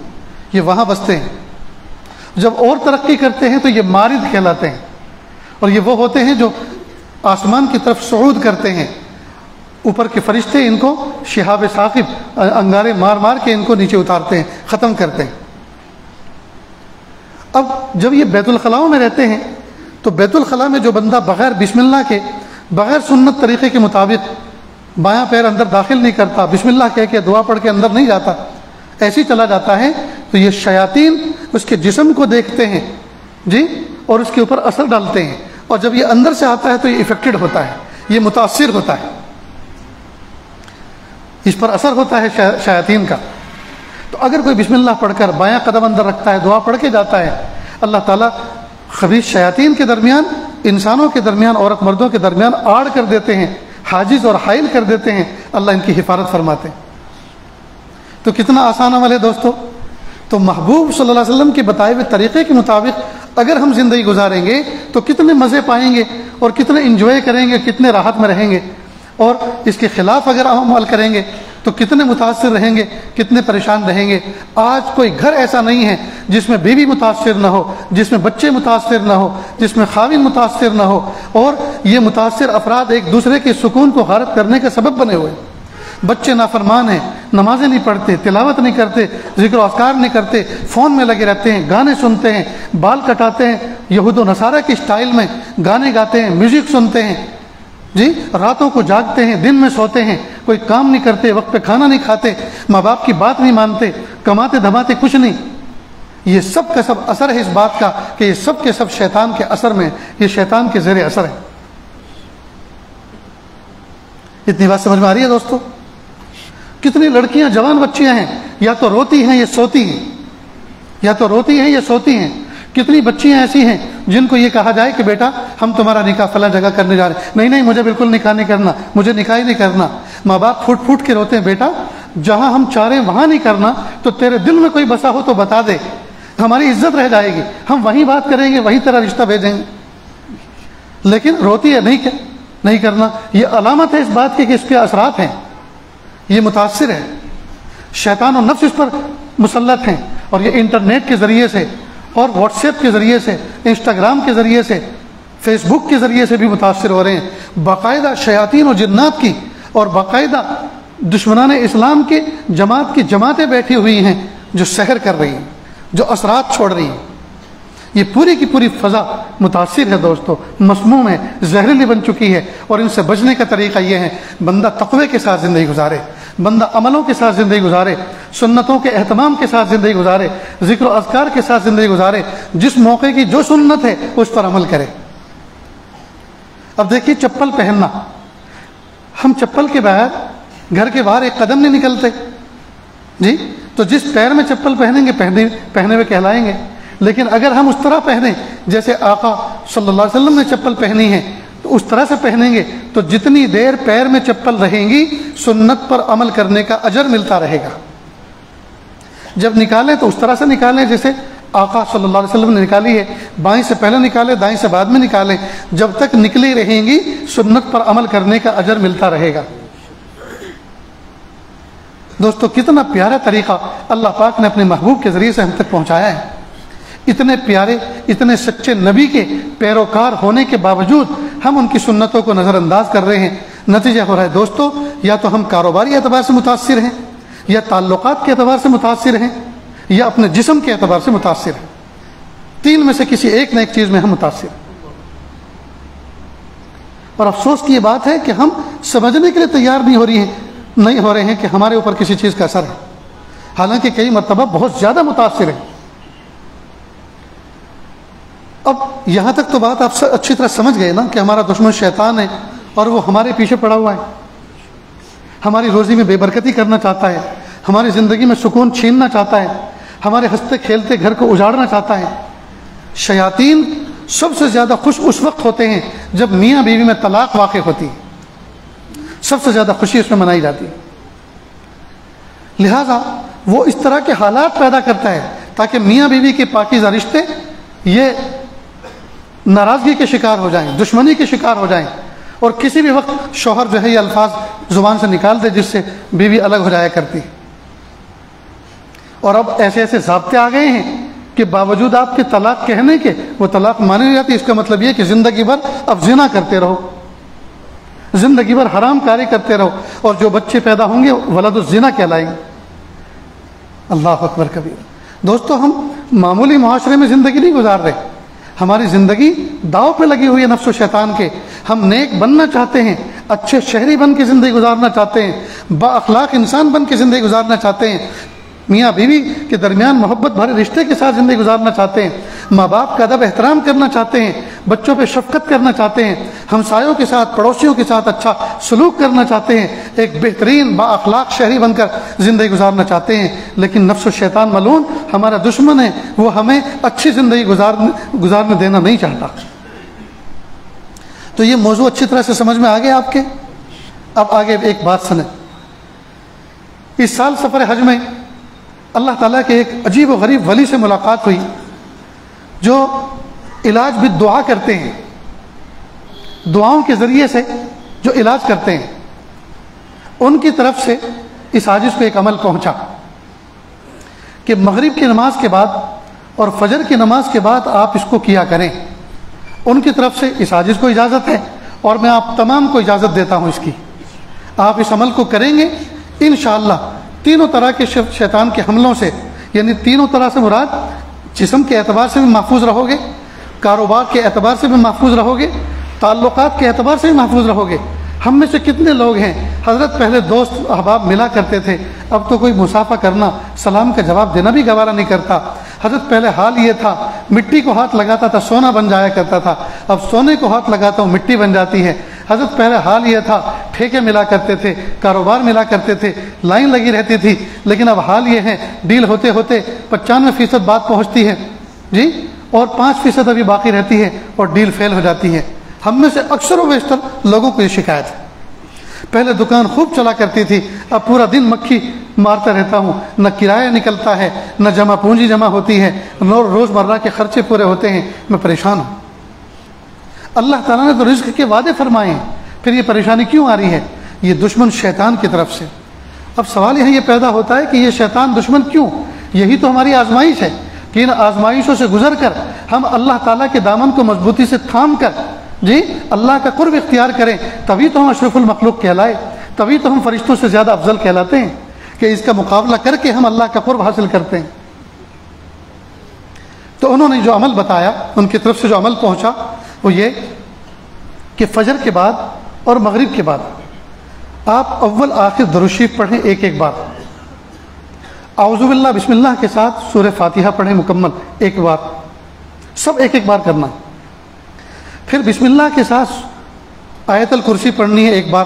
یہ وہاں بستے ہیں۔ جب اور ترقی کرتے ہیں تو یہ مارد کہلاتے ہیں، اور یہ وہ ہوتے ہیں جو آسمان کی طرف صعود کرتے ہیں، اوپر کے فرشتے ان کو شہاب ثاقب انگارے مار مار کے ان کو نیچے اتارتے ہیں، ختم کرتے ہیں۔ اب جب یہ بیت الخلاء میں رہتے ہیں تو بیت الخلاء میں جو بندہ بغیر بسم اللہ کے، بغیر سنت طریقے کے مطابق بایاں پیر اندر داخل نہیں کرتا، بسم اللہ کہہ کے دعا پڑھ کے اندر نہیں جاتا، ایسے ہی چلا جاتا ہے، تو یہ شیاطین اس کے جسم کو دیکھتے ہیں جی، اور اس کے اوپر اثر ڈالتے ہیں، اور جب یہ اندر سے آتا ہے تو یہ افیکٹڈ ہوتا ہے، یہ متاثر ہوتا ہے، اس پر اثر ہوتا ہے شیاطین کا۔ تو اگر کوئی بسم اللہ پڑھ کر بایاں قدم اندر رکھتا ہے، دعا پڑھ کے جاتا ہے، اللہ تعالیٰ خبیث شیاطین کے درمیان، انسانوں کے درمیان، عورت مردوں کے درمیان آڑ کر دیتے ہیں، حاجز اور حائل کر دیتے ہیں، اللہ ان کی حفاظت فرماتے ہیں۔ تو کتنا آسان عمل ہے دوستو۔ تو محبوب صلی اللہ علیہ وسلم کے بتائے ہوئے طریقے کے مطابق اگر ہم زندگی گزاریں گے تو کتنے مزے پائیں گے، اور کتنے انجوائے کریں گے، کتنے راحت میں رہیں گے، اور اس کے خلاف اگر ہم عمل کریں گے تو کتنے متاثر رہیں گے، کتنے پریشان رہیں گے۔ آج کوئی گھر ایسا نہیں ہے جس میں بیوی متاثر نہ ہو، جس میں بچے متاثر نہ ہو، جس میں خاوند متاثر نہ ہو، اور یہ متاثر افراد ایک دوسرے کے سکون کو غارت کرنے کا سبب بنے ہوئے۔ بچے نافرمان ہیں، نمازیں نہیں پڑھتے، تلاوت نہیں کرتے، ذکر و اذکار نہیں کرتے، فون میں لگے رہتے ہیں، گانے سنتے ہیں، بال کٹاتے ہیں، یہود و نصارہ کے سٹائل میں گانے گاتے ہیں، میوزک سنتے ہیں جی، راتوں کو جاگتے ہیں، دن میں سوتے ہیں، کوئی کام نہیں کرتے، وقت پہ کھانا نہیں کھاتے، ماں باپ کی بات نہیں مانتے، کماتے دھماتے کچھ نہیں۔ یہ سب کا سب اثر ہے اس بات کا کہ یہ سب کے سب شیطان کے اثر میں، یہ شیطان کے زیر اثر ہے۔ اتنی بات سمجھ میں آ رہی ہے دوستو؟ کتنی لڑکیاں جوان بچیاں ہیں، یا تو روتی ہیں یا سوتی ہیں، یا تو روتی ہیں یا سوتی ہیں۔ کتنی بچیاں ایسی ہیں جن کو یہ کہا جائے کہ بیٹا ہم تمہارا نکاح فلاں جگہ کرنے جا رہے ہیں، نہیں نہیں مجھے بالکل نکاح نہیں کرنا، مجھے نکاح ہی نہیں کرنا۔ ماں باپ پھوٹ پھوٹ کے روتے ہیں، بیٹا جہاں ہم چاہ رہے ہیں وہاں نہیں کرنا، تو تیرے دل میں کوئی بسا ہو تو بتا دے، ہماری عزت رہ جائے گی، ہم وہیں بات کریں گے، وہیں طرح رشتہ بھیجیں گے، لیکن روتی ہے نہیں کرنا۔ یہ علامت ہے اس بات کی کہ اس کے اثرات ہیں، یہ متاثر ہے، شیطان و نفس اس پر مسلط ہیں، اور یہ انٹرنیٹ کے ذریعے سے اور واٹس ایپ کے ذریعے سے، انسٹاگرام کے ذریعے سے، فیس بک کے ذریعے سے بھی متاثر ہو رہے ہیں۔ باقاعدہ شیاطین و جنات کی اور باقاعدہ دشمنان اسلام کی جماعتیں بیٹھی ہوئی ہیں جو سحر کر رہی ہیں، جو اثرات چھوڑ رہی ہیں۔ یہ پوری کی پوری فضا متاثر ہے دوستو، مسموم ہے، زہریلی بن چکی ہے، اور ان سے بچنے کا طریقہ یہ ہے بندہ تقوی کے ساتھ زندگی گزارے، بندہ عملوں کے ساتھ زندگی گزارے، سنتوں کے اہتمام کے ساتھ زندگی گزارے، ذکر و اذکار کے ساتھ زندگی گزارے، جس موقع کی جو سنت ہے اس پر عمل کرے۔ اب دیکھیے چپل پہننا، ہم چپل کے بغیر گھر کے باہر ایک قدم نہیں نکلتے جی، تو جس پیر میں چپل پہنیں گے پہنے ہوئے کہلائیں گے، لیکن اگر ہم اس طرح پہنیں جیسے آقا صلی اللہ علیہ وسلم نے چپل پہنی ہے تو اس طرح سے پہنیں گے تو جتنی دیر پیر میں چپل رہیں گی سنت پر عمل کرنے کا اجر ملتا رہے گا۔ جب نکالیں تو اس طرح سے نکالیں جیسے آقا صلی اللہ علیہ وسلم نے نکالی ہے، بائیں سے پہلے نکالیں، دائیں سے بعد میں نکالیں، جب تک نکلی رہیں گی سنت پر عمل کرنے کا اجر ملتا رہے گا۔ دوستو کتنا پیارا طریقہ اللہ پاک نے اپنے محبوب کے ذریعے سے ہم تک پہنچایا ہے۔ اتنے پیارے، اتنے سچے نبی کے پیروکار ہونے کے باوجود ہم ان کی سنتوں کو نظر انداز کر رہے ہیں۔ نتیجہ ہو رہا ہے دوستو، یا تو ہم کاروباری اعتبار سے متاثر ہیں، یا تعلقات کے اعتبار سے متاثر ہیں، یا اپنے جسم کے اعتبار سے متاثر ہیں۔ تین میں سے کسی ایک نہ ایک چیز میں ہم متاثر ہیں، اور افسوس کی یہ بات ہے کہ ہم سمجھنے کے لیے تیار نہیں ہو رہے ہیں کہ ہمارے اوپر کسی چیز کا اثر ہے، حالانکہ کئی مرتبہ بہت زیادہ متاثر ہیں۔ اب یہاں تک تو بات آپ اچھی طرح سمجھ گئے نا کہ ہمارا دشمن شیطان ہے اور وہ ہمارے پیچھے پڑا ہوا ہے، ہماری روزی میں بے برکتی کرنا چاہتا ہے، ہماری زندگی میں سکون چھیننا چاہتا ہے، ہمارے ہنستے کھیلتے گھر کو اجاڑنا چاہتا ہے۔ شیاطین سب سے زیادہ خوش اس وقت ہوتے ہیں جب میاں بیوی میں طلاق واقع ہوتی ہے، سب سے زیادہ خوشی اس میں منائی جاتی ہے۔ لہذا وہ اس طرح کے حالات پیدا کرتا ہے تاکہ میاں بیوی کے پاکیزہ رشتے یہ ناراضگی کے شکار ہو جائیں، دشمنی کے شکار ہو جائیں، اور کسی بھی وقت شوہر جو ہے یہ الفاظ زبان سے نکال دے جس سے بیوی الگ ہو جایا کرتی۔ اور اب ایسے ایسے ضابطے آ گئے ہیں کہ باوجود آپ کے طلاق کہنے کے وہ طلاق مانی نہیں جاتی۔ اس کا مطلب یہ کہ زندگی بھر اب زنا کرتے رہو، زندگی بھر حرام کاری کرتے رہو، اور جو بچے پیدا ہوں گے ولد الزنا کہلائیں گے۔ اللہ اکبر کبیر۔ دوستو ہم معمولی معاشرے میں زندگی نہیں گزار رہے، ہماری زندگی داؤ پہ لگی ہوئی ہے نفس و شیطان کے۔ ہم نیک بننا چاہتے ہیں، اچھے شہری بن کے زندگی گزارنا چاہتے ہیں، با اخلاق انسان بن کے زندگی گزارنا چاہتے ہیں، میاں بیوی کے درمیان محبت بھرے رشتے کے ساتھ زندگی گزارنا چاہتے ہیں، ماں باپ کا ادب احترام کرنا چاہتے ہیں، بچوں پہ شفقت کرنا چاہتے ہیں، ہمسایوں کے ساتھ پڑوسیوں کے ساتھ اچھا سلوک کرنا چاہتے ہیں، ایک بہترین با اخلاق شہری بن کر زندگی گزارنا چاہتے ہیں، لیکن نفس و شیطان ملعون ہمارا دشمن ہے، وہ ہمیں اچھی زندگی گزارنے دینا نہیں چاہتا۔ تو یہ موضوع اچھی طرح سے سمجھ میں آ گیا آپ کے؟ اب آگے ایک بات سنیں۔ اس سال سفر حج میں اللہ تعالیٰ کے ایک عجیب و غریب ولی سے ملاقات ہوئی جو علاج بھی دعا کرتے ہیں، دعاؤں کے ذریعے سے جو علاج کرتے ہیں۔ ان کی طرف سے اس عاجز کو ایک عمل پہنچا کہ مغرب کی نماز کے بعد اور فجر کی نماز کے بعد آپ اس کو کیا کریں۔ ان کی طرف سے اس عاجز کو اجازت ہے، اور میں آپ تمام کو اجازت دیتا ہوں اس کی۔ آپ اس عمل کو کریں گے انشاءاللہ تینوں طرح کے شیطان کے حملوں سے، یعنی تینوں طرح سے مراد جسم کے اعتبار سے بھی محفوظ رہو گے، کاروبار کے اعتبار سے بھی محفوظ رہو گے، تعلقات کے اعتبار سے بھی محفوظ رہو گے۔ ہم میں سے کتنے لوگ ہیں حضرت پہلے دوست احباب ملا کرتے تھے، اب تو کوئی مسافہ کرنا، سلام کا جواب دینا بھی گوارا نہیں کرتا۔ حضرت پہلے حال یہ تھا مٹی کو ہاتھ لگاتا تھا سونا بن جایا کرتا تھا، اب سونے کو ہاتھ لگاتا ہوں مٹی بن جاتی ہے۔ حضرت پہلے حال یہ تھا ٹھیکے ملا کرتے تھے، کاروبار ملا کرتے تھے، لائن لگی رہتی تھی، لیکن اب حال یہ ہے ڈیل ہوتے ہوتے 95% بات پہنچتی ہے جی، اور 5% ابھی باقی رہتی ہے اور ڈیل فیل ہو جاتی ہے۔ ہم میں سے اکثر و بیشتر لوگوں کو یہ شکایت ہے۔ پہلے دکان خوب چلا کرتی تھی، اب پورا دن مکھی مارتا رہتا ہوں، نہ کرایہ نکلتا ہے، نہ جمع پونجی جمع ہوتی ہے، نہ روزمرہ کے خرچے پورے ہوتے ہیں، میں پریشان ہوں۔ اللہ تعالیٰ نے تو رزق کے وعدے فرمائے ہیں، پھر یہ پریشانی کیوں آ رہی ہے؟ یہ دشمن شیطان کی طرف سے۔ اب سوال یہاں یہ پیدا ہوتا ہے کہ یہ شیطان دشمن کیوں؟ یہی تو ہماری آزمائش ہے کہ ان آزمائشوں سے گزر کر ہم اللہ تعالیٰ کے دامن کو مضبوطی سے تھام کر اللہ کا قرب اختیار کریں، تبھی تو ہم اشرف المخلوق کہلائے، تبھی تو ہم فرشتوں سے زیادہ افضل کہلاتے ہیں کہ اس کا مقابلہ کر کے ہم اللہ کا قرب حاصل کرتے ہیں۔ تو انہوں نے جو عمل بتایا، ان کی طرف سے جو عمل پہنچا وہ یہ کہ فجر کے بعد اور مغرب کے بعد آپ اول آخر درود شریف پڑھیں ایک ایک بار، اعوذ باللہ بسم اللہ کے ساتھ سورہ فاتحہ پڑھیں مکمل ایک بار، سب ایک ایک بار کرنا، پھر بسم اللہ کے ساتھ آیت الکرسی پڑھنی ہے ایک بار،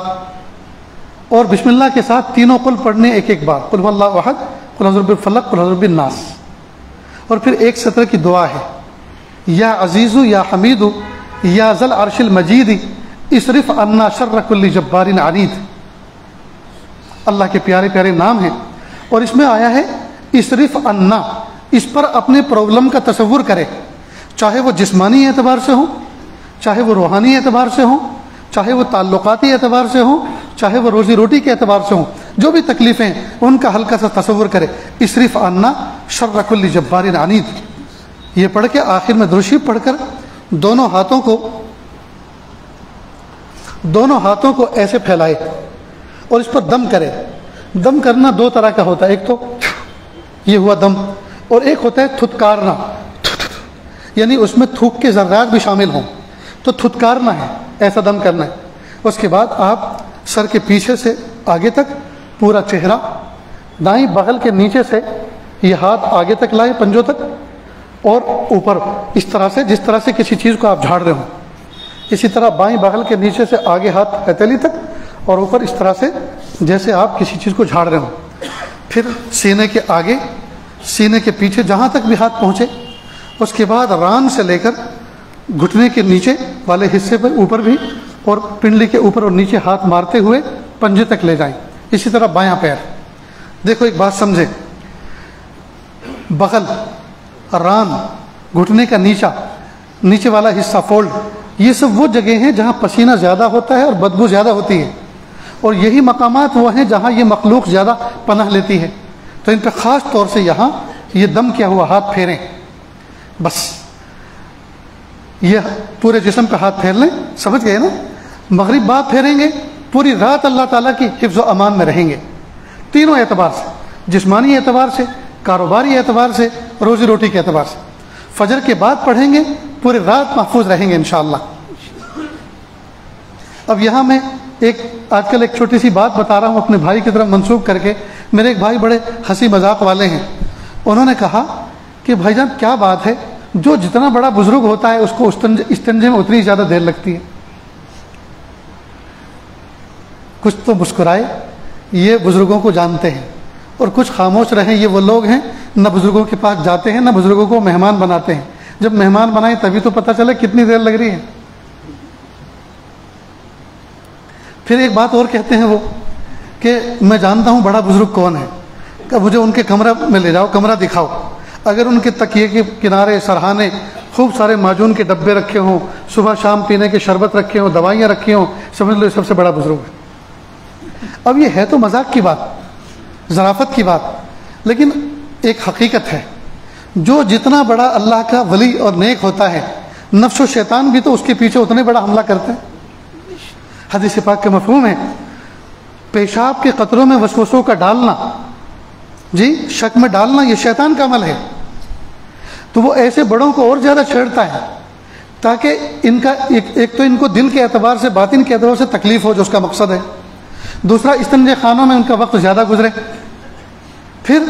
اور بسم اللہ کے ساتھ تینوں قل پڑھنے ایک ایک بار، قل هو اللہ احد، قل اعوذ برب الفلق، قل اعوذ برب الناس، اور پھر ایک سطر کی دعا ہے، یا عزیز یا حمید یا ذل عرش المجید اصرف عنا شر کل جبار عنید۔ اللہ کے پیارے پیارے نام ہیں، اور اس میں آیا ہے اصرف عنا، اس پر اپنے پرابلم کا تصور کرے، چاہے وہ جسمانی اعتبار سے ہوں، چاہے وہ روحانی اعتبار سے ہوں، چاہے وہ تعلقاتی اعتبار سے ہوں، چاہے وہ روزی روٹی کے اعتبار سے ہوں، جو بھی تکلیفیں ہیں ان کا ہلکا سا تصور کرے، اصرف عنا شر کل جبار عنید۔ یہ پڑھ کے آخر میں درود شریف پڑھ کر دونوں ہاتھوں کو ایسے پھیلائے اور اس پر دم کرے۔ دم کرنا دو طرح کا ہوتا ہے، ایک تو یہ ہوا دم، اور ایک ہوتا ہے تھتکارنا، یعنی اس میں تھوک کے ذرات بھی شامل ہوں، تو تھتکارنا ہے، ایسا دم کرنا ہے۔ اس کے بعد آپ سر کے پیچھے سے آگے تک پورا چہرہ، دائیں بغل کے نیچے سے یہ ہاتھ آگے تک لائے پنجوں تک، اور اوپر اس طرح سے جس طرح سے کسی چیز کو آپ جھاڑ رہے ہوں، اسی طرح بائیں بغل کے نیچے سے آگے ہاتھ ہتھیلی تک، اور اوپر اس طرح سے جیسے آپ کسی چیز کو جھاڑ رہے ہوں۔ پھر سینے کے آگے، سینے کے پیچھے جہاں تک بھی ہاتھ پہنچے، اس کے بعد ران سے لے کر گھٹنے کے نیچے والے حصے پر اوپر بھی، اور پنڈلی کے اوپر اور نیچے ہاتھ مارتے ہوئے پنجے تک لے جائیں۔ اسی طرح بایاں پیر۔ دیکھو ایک بات سمجھے، بغل، ران، گھٹنے کا نیچے والا حصہ فولڈ، یہ سب وہ جگہ ہیں جہاں پسینہ زیادہ ہوتا ہے اور بدبو زیادہ ہوتی ہے، اور یہی مقامات وہ ہیں جہاں یہ مخلوق زیادہ پناہ لیتی ہے، تو ان پہ خاص طور سے یہاں یہ دم کیا ہوا ہاتھ پھیریں، بس یہ پورے جسم پہ ہاتھ پھیر لیں، سمجھ گئے نا؟ مغرب بعد پھیریں گے، پوری رات اللہ تعالیٰ کی حفظ و امان میں رہیں گے، تینوں اعتبار سے، جسمانی اعتبار سے، کاروباری اعتبار سے، روزی روٹی کے اعتبار سے۔ فجر کے بعد پڑھیں گے، پوری رات محفوظ رہیں گے انشاءاللہ۔ اب یہاں میں آج کل ایک چھوٹی سی بات بتا رہا ہوں اپنے بھائی کی طرف منسوخ کر کے۔ میرے ایک بھائی بڑے ہنسی مذاق والے ہیں، انہوں نے کہا کہ بھائی جان کیا بات ہے، جو جتنا بڑا بزرگ ہوتا ہے اس کو استنجے میں اتنی زیادہ دیر لگتی ہے۔ کچھ تو مسکرائے، یہ بزرگوں کو جانتے ہیں، اور کچھ خاموش رہیں، یہ وہ لوگ ہیں نہ بزرگوں کے پاس جاتے ہیں نہ بزرگوں کو مہمان بناتے ہیں۔ جب مہمان بنائیں تبھی تو پتہ چلے کتنی دیر لگ رہی ہے۔ پھر ایک بات اور کہتے ہیں وہ کہ میں جانتا ہوں بڑا بزرگ کون ہے، کہ مجھے ان کے کمرہ میں لے جاؤ، کمرہ دکھاؤ، اگر ان کے تکیے کے کنارے سرہانے خوب سارے معجون کے ڈبے رکھے ہوں، صبح شام پینے کے شربت رکھے ہوں، دوائیاں رکھی ہوں، سمجھ لو یہ سب سے بڑا بزرگ ہے۔ اب یہ ہے تو مذاق کی بات، ظرافت کی بات، لیکن ایک حقیقت ہے، جو جتنا بڑا اللہ کا ولی اور نیک ہوتا ہے، نفس و شیطان بھی تو اس کے پیچھے اتنے بڑا حملہ کرتے ہیں۔ حدیث پاک کا مفہوم ہے، پیشاب کے قطروں میں وسوسوں کا ڈالنا، شک میں ڈالنا، یہ شیطان کا عمل ہے۔ تو وہ ایسے بڑوں کو اور زیادہ چھیڑتا ہے تاکہ ان کا ایک تو ان کو دل کے اعتبار سے، باطن کے اعتبار سے تکلیف ہو، جو اس کا مقصد ہے، دوسرا استنجے خانوں میں ان کا وقت زیادہ گزرے، پھر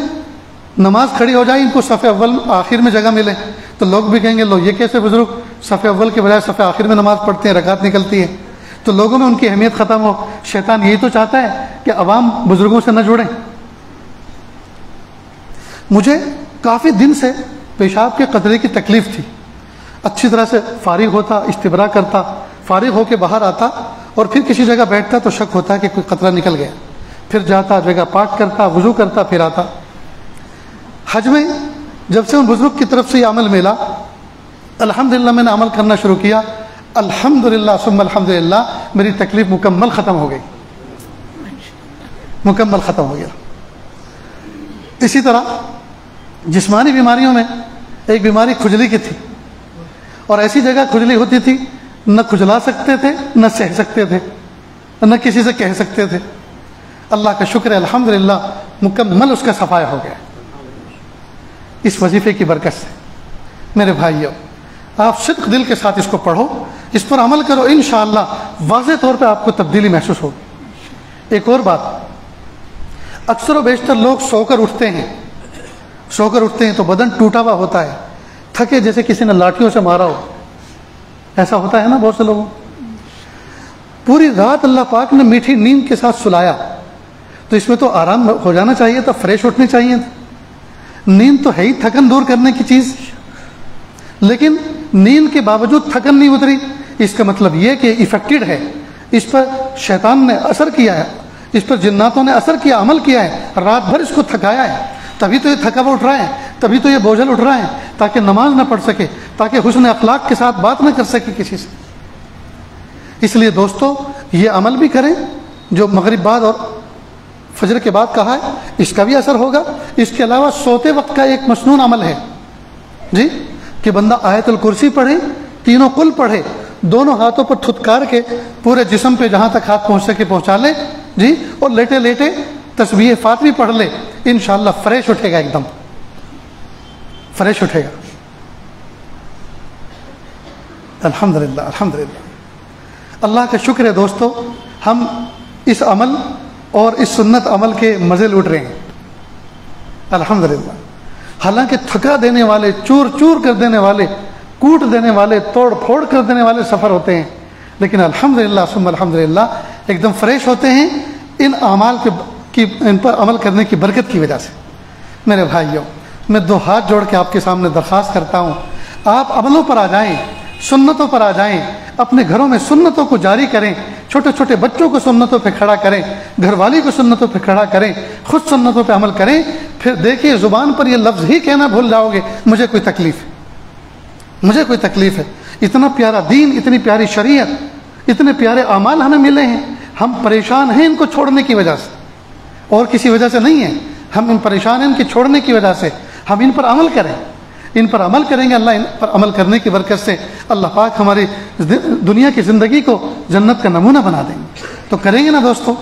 نماز کھڑی ہو جائے، ان کو صف اول آخر میں جگہ ملے، تو لوگ بھی کہیں گے لو یہ کیسے بزرگ صف اول کے بجائے صف آخر میں نماز پڑھتے ہیں، رکعت نکلتی ہے، تو لوگوں میں ان کی اہمیت ختم ہو۔ شیطان یہی تو چاہتا ہے کہ عوام بزرگوں سے نہ جڑیں۔ مجھے کافی دن سے پیشاب کے قطرے کی تکلیف تھی، اچھی طرح سے فارغ ہوتا، استبراء کرتا، فارغ ہو کے باہر آتا، اور پھر کسی جگہ بیٹھتا تو شک ہوتا ہے کہ کوئی قطرہ نکل گیا، پھر جاتا، جگہ پاک کرتا، وضو کرتا، پھر آتا۔ حج میں جب سے ان بزرگ کی طرف سے یہ عمل ملا، الحمدللہ میں نے عمل کرنا شروع کیا، الحمدللہ ثم الحمدللہ میری تکلیف مکمل ختم ہو گئی، مکمل ختم ہو گیا۔ اسی طرح جسمانی بیماریوں میں ایک بیماری کھجلی کی تھی، اور ایسی جگہ کھجلی ہوتی تھی نہ کھجلا سکتے تھے، نہ سہ سکتے تھے، نہ کسی سے کہہ سکتے تھے۔ اللہ کا شکر ہے الحمدللہ مکمل اس کا صفایا ہو گیا اس وظیفے کی برکت سے۔ میرے بھائیوں، آپ صدق دل کے ساتھ اس کو پڑھو، اس پر عمل کرو، انشاءاللہ واضح طور پہ آپ کو تبدیلی محسوس ہوگی۔ ایک اور بات، اکثر و بیشتر لوگ سو کر اٹھتے ہیں تو بدن ٹوٹا ہوا ہوتا ہے، تھکے جیسے کسی نے لاٹھیوں سے مارا ہو، ایسا ہوتا ہے نا بہت سے لوگوں۔ پوری رات اللہ پاک نے میٹھی نیند کے ساتھ سلایا، تو اس میں تو آرام ہو جانا چاہیے تھا، فریش اٹھنی چاہیے تھی۔ نیند تو ہے ہی تھکن دور کرنے کی چیز، لیکن نیند کے باوجود تھکن نہیں اتری، اس کا مطلب یہ کہ افیکٹڈ ہے، اس پر شیطان نے اثر کیا ہے، اس پر جناتوں نے اثر کیا، عمل کیا ہے، رات بھر اس کو تھکایا ہے، تبھی تو یہ تھکا ہوا اٹھ رہا ہے، تبھی تو یہ بوجھل اٹھ رہا ہے، تاکہ نماز نہ پڑھ سکے، تاکہ حسن اخلاق کے ساتھ بات نہ کر سکے کسی سے۔ اس لیے دوستو یہ عمل بھی کریں جو مغرب بعد اور فجر کے بعد کہا ہے، اس کا بھی اثر ہوگا۔ اس کے علاوہ سوتے وقت کا ایک مسنون عمل ہے جی، کہ بندہ آیت الکرسی پڑھے، تینوں قل پڑھے، دونوں ہاتھوں پر تھتکار کے پورے جسم پہ جہاں تک ہاتھ پہنچ سکے پہنچا لے جی، اور لیٹے لیٹے تسبیح فاتحہ پڑھ لے، انشاءاللہ فریش اٹھے گا، ایک دم فریش اٹھے گا۔ الحمدللہ الحمدللہ، اللہ کا شکر ہے دوستو، ہم اس عمل اور اس سنت عمل کے مزے لوٹ رہے ہیں الحمدللہ۔ حالانکہ تھکا دینے والے، چور چور کر دینے والے، کوٹ دینے والے، توڑ پھوڑ کر دینے والے سفر ہوتے ہیں، لیکن الحمدللہ ثم الحمدللہ ایک دم فریش ہوتے ہیں ان اعمال کی ان پر عمل کرنے کی برکت کی وجہ سے۔ میرے بھائیوں، میں دو ہاتھ جوڑ کے آپ کے سامنے درخواست کرتا ہوں، آپ عملوں پر آ جائیں، سنتوں پر آ جائیں، اپنے گھروں میں سنتوں کو جاری کریں، چھوٹے چھوٹے بچوں کو سنتوں پہ کھڑا کریں، گھر والی کو سنتوں پہ کھڑا کریں، خود سنتوں پہ عمل کریں، پھر دیکھیے زبان پر یہ لفظ ہی کہنا بھول جاؤ گے، مجھے کوئی تکلیف ہے، مجھے کوئی تکلیف ہے۔ اتنا پیارا دین، اتنی پیاری شریعت، اتنے پیارے اعمال ہمیں ملے ہیں، ہم پریشان ہیں ان کو چھوڑنے کی وجہ سے، اور کسی وجہ سے نہیں ہیں، ہم پریشان ہیں ان کے چھوڑنے کی وجہ سے۔ ہم ان پر عمل کریں، ان پر عمل کریں گے، اللہ ان پر عمل کرنے کی برکت سے اللہ پاک ہماری دنیا کی زندگی کو جنت کا نمونہ بنا دیں گے۔ تو کریں گے نا دوستو؟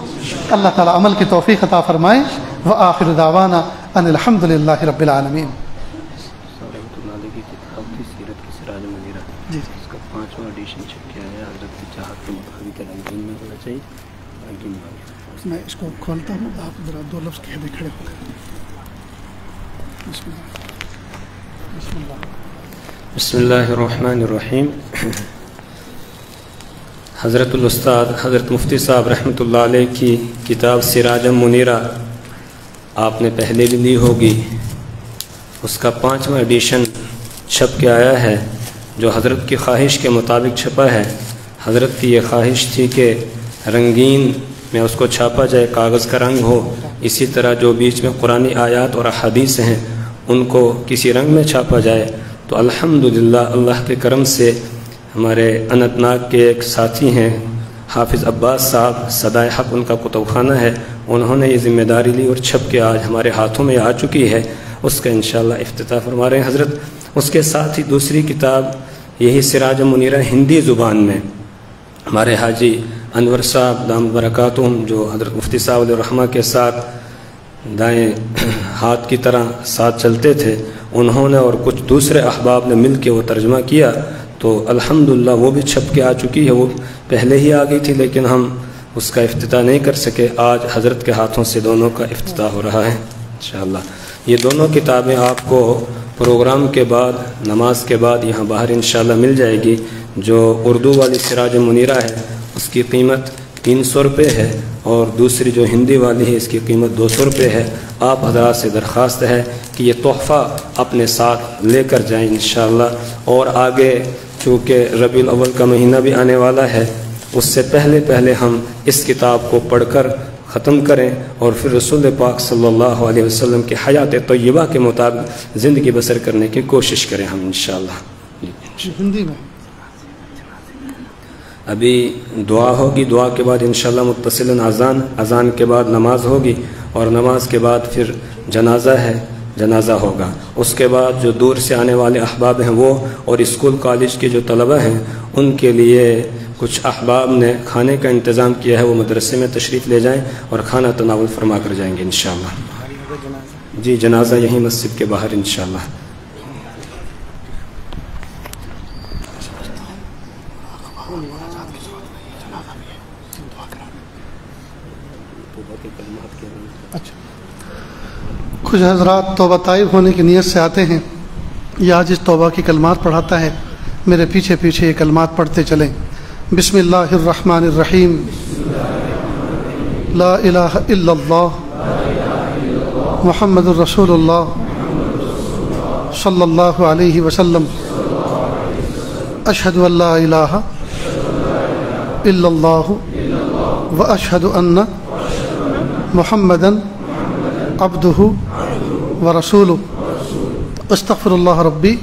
اللہ تعالیٰ عمل کی توفیق عطا فرمائے۔ وآخر دعوانا ان الحمد للہ رب العالمین۔ جی اس کا 5واں ایڈیشن چھپ کے آیا، حضرت کی چاہت کے مطابق رنگین میں ہونا چاہیے، رنگین میں۔ میں اس کو کھولتا ہوں، آپ ذرا دو لفظ کہہ دیں، کھڑے ہو کر۔ بسم اللہ بسم اللہ بسم اللہ الرحمن الرحیم۔ حضرت الاستاد حضرت مفتی صاحب رحمۃ اللہ علیہ کی کتاب سراجم منیرہ آپ نے پہلے بھی لی ہوگی، اس کا 5واں ایڈیشن چھپ کے آیا ہے، جو حضرت کی خواہش کے مطابق چھپا ہے۔ حضرت کی یہ خواہش تھی کہ رنگین میں اس کو چھاپا جائے، کاغذ کا رنگ ہو، اسی طرح جو بیچ میں قرآنی آیات اور احادیث ہیں ان کو کسی رنگ میں چھاپا جائے۔ تو الحمدللہ اللہ کے کرم سے ہمارے اننت ناگ کے ایک ساتھی ہیں حافظ عباس صاحب، صدائے حق ان کا کتب خانہ ہے، انہوں نے یہ ذمہ داری لی اور چھپ کے آج ہمارے ہاتھوں میں آ چکی ہے، اس کا انشاءاللہ افتتاح فرما رہے ہیں حضرت۔ اس کے ساتھ ہی دوسری کتاب یہی سراج منیرہ ہندی زبان میں ہمارے حاجی انور صاحب دامت برکاتہم، جو حضرت مفتی صاحب علیہ الرحمہ کے ساتھ دائیں ہاتھ کی طرح ساتھ چلتے تھے، انہوں نے اور کچھ دوسرے احباب نے مل کے وہ ترجمہ کیا، تو الحمدللہ وہ بھی چھپ کے آ چکی ہے۔ وہ پہلے ہی آ گئی تھی لیکن ہم اس کا افتتاح نہیں کر سکے، آج حضرت کے ہاتھوں سے دونوں کا افتتاح ہو رہا ہے انشاءاللہ۔ یہ دونوں کتابیں آپ کو پروگرام کے بعد، نماز کے بعد یہاں باہر انشاءاللہ مل جائے گی۔ جو اردو والی سراج منیرہ ہے اس کی قیمت 300 روپے ہے، اور دوسری جو ہندی والی ہے اس کی قیمت 200 روپے ہے۔ آپ حضرات سے درخواست ہے کہ یہ تحفہ اپنے ساتھ لے کر جائیں انشاءاللہ، اور آگے چونکہ ربیع الاول کا مہینہ بھی آنے والا ہے، اس سے پہلے ہم اس کتاب کو پڑھ کر ختم کریں اور پھر رسول پاک صلی اللہ علیہ وسلم کی حیات طیبہ کے مطابق زندگی بسر کرنے کی کوشش کریں ہم انشاءاللہ۔ ہندی میں ابھی دعا ہوگی، دعا کے بعد انشاءاللہ متصلاً اذان کے بعد نماز ہوگی، اور نماز کے بعد پھر جنازہ ہے، جنازہ ہوگا۔ اس کے بعد جو دور سے آنے والے احباب ہیں وہ، اور اسکول کالج کے جو طلبہ ہیں ان کے لیے کچھ احباب نے کھانے کا انتظام کیا ہے، وہ مدرسے میں تشریف لے جائیں اور کھانا تناول فرما کر جائیں گے انشاءاللہ۔ جی جنازہ یہیں مسجد کے باہر انشاءاللہ۔ کچھ حضرات توبہ طائب ہونے کی نیت سے آتے ہیں، یا آج اس توبہ کی کلمات پڑھاتا ہے، میرے پیچھے پیچھے یہ کلمات پڑھتے چلیں۔ بسم اللہ الرحمن الرحیم، لا الہ الا اللہ محمد الرسول اللہ صلی اللہ علیہ وسلم، اشہد ان لا الہ الا اللہ و اشہد ان محمدً عبدہ ورسولہ، استغفر اللہ ربی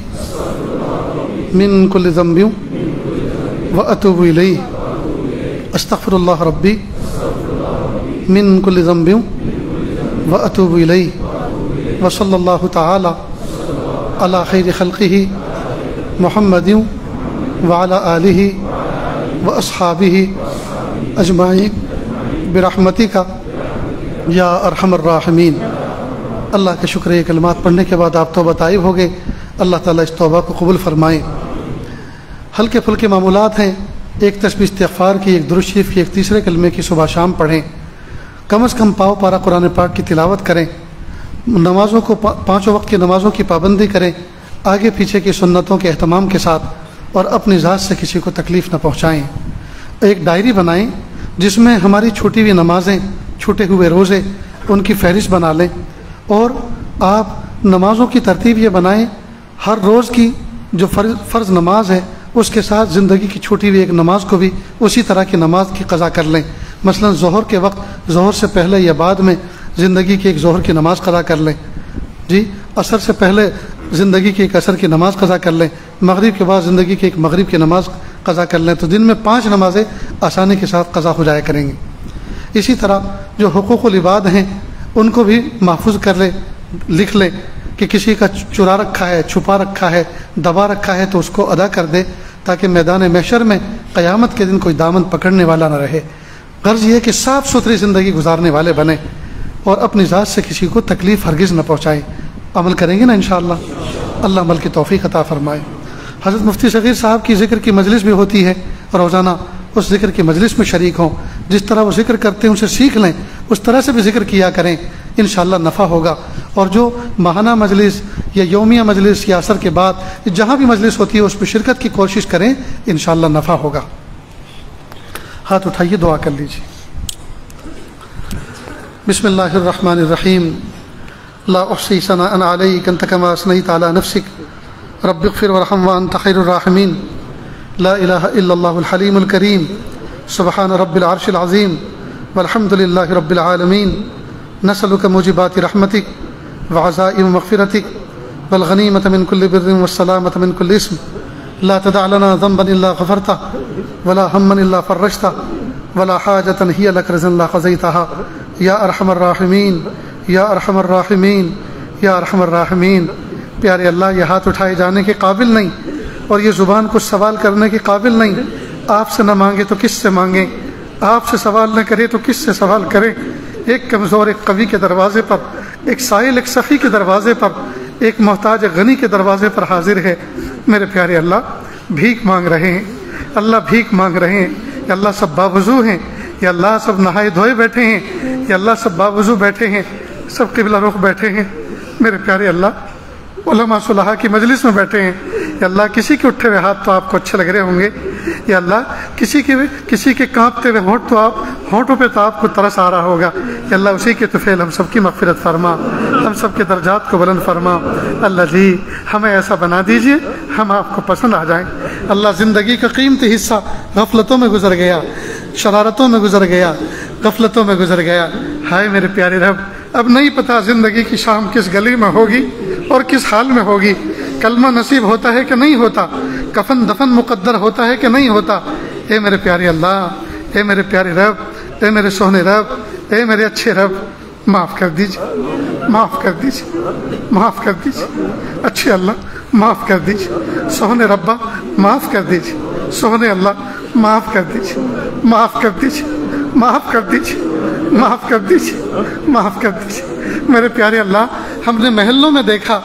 من کل ذنب واتوب الیہ، استغفر اللہ ربی من کل ذنب واتوب الیہ، وصلی اللہ تعالی علی خیر خلقہ محمد وعلی آلہ واصحابہ اجمعین برحمتک یا ارحم الراحمین۔ اللہ کا شکر ہے، کلمات پڑھنے کے بعد آپ توبہ طائب ہو گئے، اللہ تعالیٰ اس توبہ کو قبول فرمائیں۔ ہلکے پھلکے معمولات ہیں، ایک تسبیح استغفار کی، ایک درود شریف کی، ایک تیسرے کلمے کی صبح شام پڑھیں، کم از کم پاؤ پارا قرآن پاک کی تلاوت کریں، نمازوں کو 5 وقت کی نمازوں کی پابندی کریں، آگے پیچھے کی سنتوں کے اہتمام کے ساتھ، اور اپنی ذات سے کسی کو تکلیف نہ پہنچائیں۔ ایک ڈائری بنائیں جس میں ہماری چھوٹی ہوئی نمازیں، چھوٹے ہوئے روزے، ان کی فہرست بنا لیں، اور آپ نمازوں کی ترتیب یہ بنائیں، ہر روز کی جو فرض نماز ہے اس کے ساتھ زندگی کی چھوٹی ہوئی ایک نماز کو بھی اسی طرح کی نماز کی قضا کر لیں۔ مثلا ظہر کے وقت، ظہر سے پہلے یا بعد میں زندگی کی ایک ظہر کی نماز قضا کر لیں، جی عصر سے پہلے زندگی کی ایک عصر کی نماز قضا کر لیں، مغرب کے بعد زندگی کی ایک مغرب کی نماز قضا کر لیں، تو دن میں 5 نمازیں آسانی کے ساتھ قضا ہو جایا کریں گے۔ اسی طرح جو حقوق العباد ہیں ان کو بھی محفوظ کر لیں، لکھ لیں کہ کسی کا چرا رکھا ہے، چھپا رکھا ہے، دبا رکھا ہے تو اس کو ادا کر دے، تاکہ میدان محشر میں قیامت کے دن کوئی دامن پکڑنے والا نہ رہے۔ غرض یہ کہ صاف ستھری زندگی گزارنے والے بنیں اور اپنی ذات سے کسی کو تکلیف ہرگز نہ پہنچائیں۔ عمل کریں گے نا انشاءاللہ، اللہ عمل کی توفیق عطا فرمائے۔ حضرت مفتی صغیر صاحب کی ذکر کی مجلس بھی ہوتی ہے روزانہ، اس ذکر کی مجلس میں شریک ہوں، جس طرح وہ ذکر کرتے ہیں اسے سیکھ لیں، اس طرح سے بھی ذکر کیا کریں، انشاءاللہ نفع ہوگا۔ اور جو ماہانہ مجلس یا یومیہ مجلس یا عصر کے بعد جہاں بھی مجلس ہوتی ہے اس پہ شرکت کی کوشش کریں، انشاءاللہ نفع ہوگا۔ ہاتھ اٹھائیے، دعا کر لیجیے۔ بسم اللہ الرحمن الرحیم، لا احصی ثناء علیک انت کما اثنیت علی نفسک رب اغفر وارحم وانت خیر الراحمین، لا الہ الا اللہ الحلیم الکریم، سبحان رب العرش العظیم والحمد للہ رب العالمین، نسألک موجبات رحمتک وعزائم مغفرتک والغنیمۃ من کل بر والسلامۃ من کل اسم، لا تدع لنا ذنبا الا غفرتہ ولا ہما الا فرجتہ ولا حاجۃ ہی لک رضا الا قضیتہا یا ارحم الراحمین یا ارحم الراحمین یا ارحم الراحمین۔ پیارے اللہ، یہ ہاتھ اٹھائے جانے کے قابل نہیں اور یہ زبان کچھ سوال کرنے کے قابل نہیں، آپ سے نہ مانگے تو کس سے مانگیں، آپ سے سوال نہ کرے تو کس سے سوال کریں۔ ایک کمزور ایک قوی کے دروازے پر، ایک سائل ایک سخی کے دروازے پر، ایک محتاج غنی کے دروازے پر حاضر ہے۔ میرے پیارے اللہ، بھیک مانگ رہے ہیں، اللہ بھیک مانگ رہے ہیں، یا اللہ سب باوضو ہیں، یا اللہ سب نہائے دھوئے بیٹھے ہیں، یا اللہ سب باوضو بیٹھے ہیں، سب قبلہ رخ بیٹھے ہیں۔ میرے پیارے اللہ، علماء صلحاء کی مجلس میں بیٹھے ہیں، یا اللہ کسی کے اٹھے ہوئے ہاتھ تو آپ کو اچھے لگ رہے ہوں گے، یا اللہ کسی کے کانپتے ہوئے ہونٹوں پہ تو آپ کو ترس آ رہا ہوگا، یا اللہ اسی کے طفیل ہم سب کی مغفرت فرما، ہم سب کے درجات کو بلند فرما۔ اللہ جی ہمیں ایسا بنا دیجئے ہم آپ کو پسند آ جائیں۔ اللہ زندگی کا قیمتی حصہ غفلتوں میں گزر گیا، شرارتوں میں گزر گیا، غفلتوں میں گزر گیا، ہائے میرے پیارے رب اب نہیں پتہ زندگی کی شام کس گلی میں ہوگی اور کس حال میں ہوگی، کلمہ نصیب ہوتا ہے کہ نہیں ہوتا، کفن دفن مقدر ہوتا ہے کہ نہیں ہوتا۔ اے میرے پیارے اللہ، اے میرے پیارے رب، اے میرے سونے رب، اے میرے اچھے رب، معاف کر دیجیے، معاف کر دیجیے، معاف کر دیجیے، اچھے اللہ معاف کر دیجیے، سونے ربا معاف کر دیجیے، سونے اللہ معاف کر دیجیے، معاف کر دیجیے، معاف کر دیجیے، معاف کر دیجیے، معاف کر دیجیے۔ میرے پیارے اللہ ہم نے محلوں میں دیکھا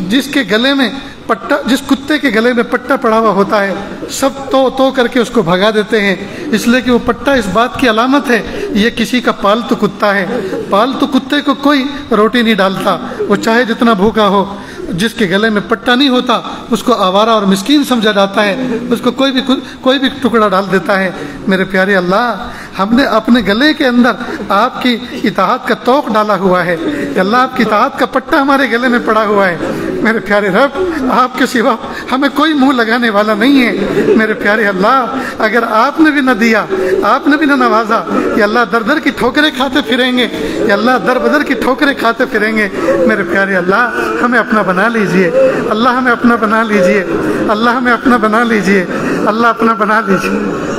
جس کتے کے گلے میں پٹا پڑا ہوا ہوتا ہے سب تو کر کے اس کو بھگا دیتے ہیں، اس لیے کہ وہ پٹا اس بات کی علامت ہے یہ کسی کا پالتو کتا ہے۔ پالتو کتے کو کوئی روٹی نہیں ڈالتا، وہ چاہے جتنا بھوکا ہو، جس کے گلے میں پٹا نہیں ہوتا اس کو آوارہ اور مسکین سمجھا جاتا ہے، اس کو کوئی بھی ٹکڑا ڈال دیتا ہے۔ میرے پیارے اللہ ہم نے اپنے گلے کے اندر آپ کی اطاعت کا توق ڈالا ہوا ہے، اللہ آپ کی اطاعت کا پٹا ہمارے گلے میں پڑا ہوا ہے۔ میرے پیارے رب آپ کے سوا ہمیں کوئی منہ لگانے والا نہیں ہے۔ میرے پیارے اللہ اگر آپ نے بھی نہ دیا، آپ نے بھی نہ نوازا، یا اللہ در در کی ٹھوکریں کھاتے پھریں گے، یا اللہ در بدر کی ٹھوکریں کھاتے پھریں گے۔ میرے پیارے اللہ ہمیں اپنا بنا لیجئے، اللہ ہمیں اپنا بنا لیجئے، اللہ ہمیں اپنا بنا لیجئے، اللہ اپنا بنا لیجئے،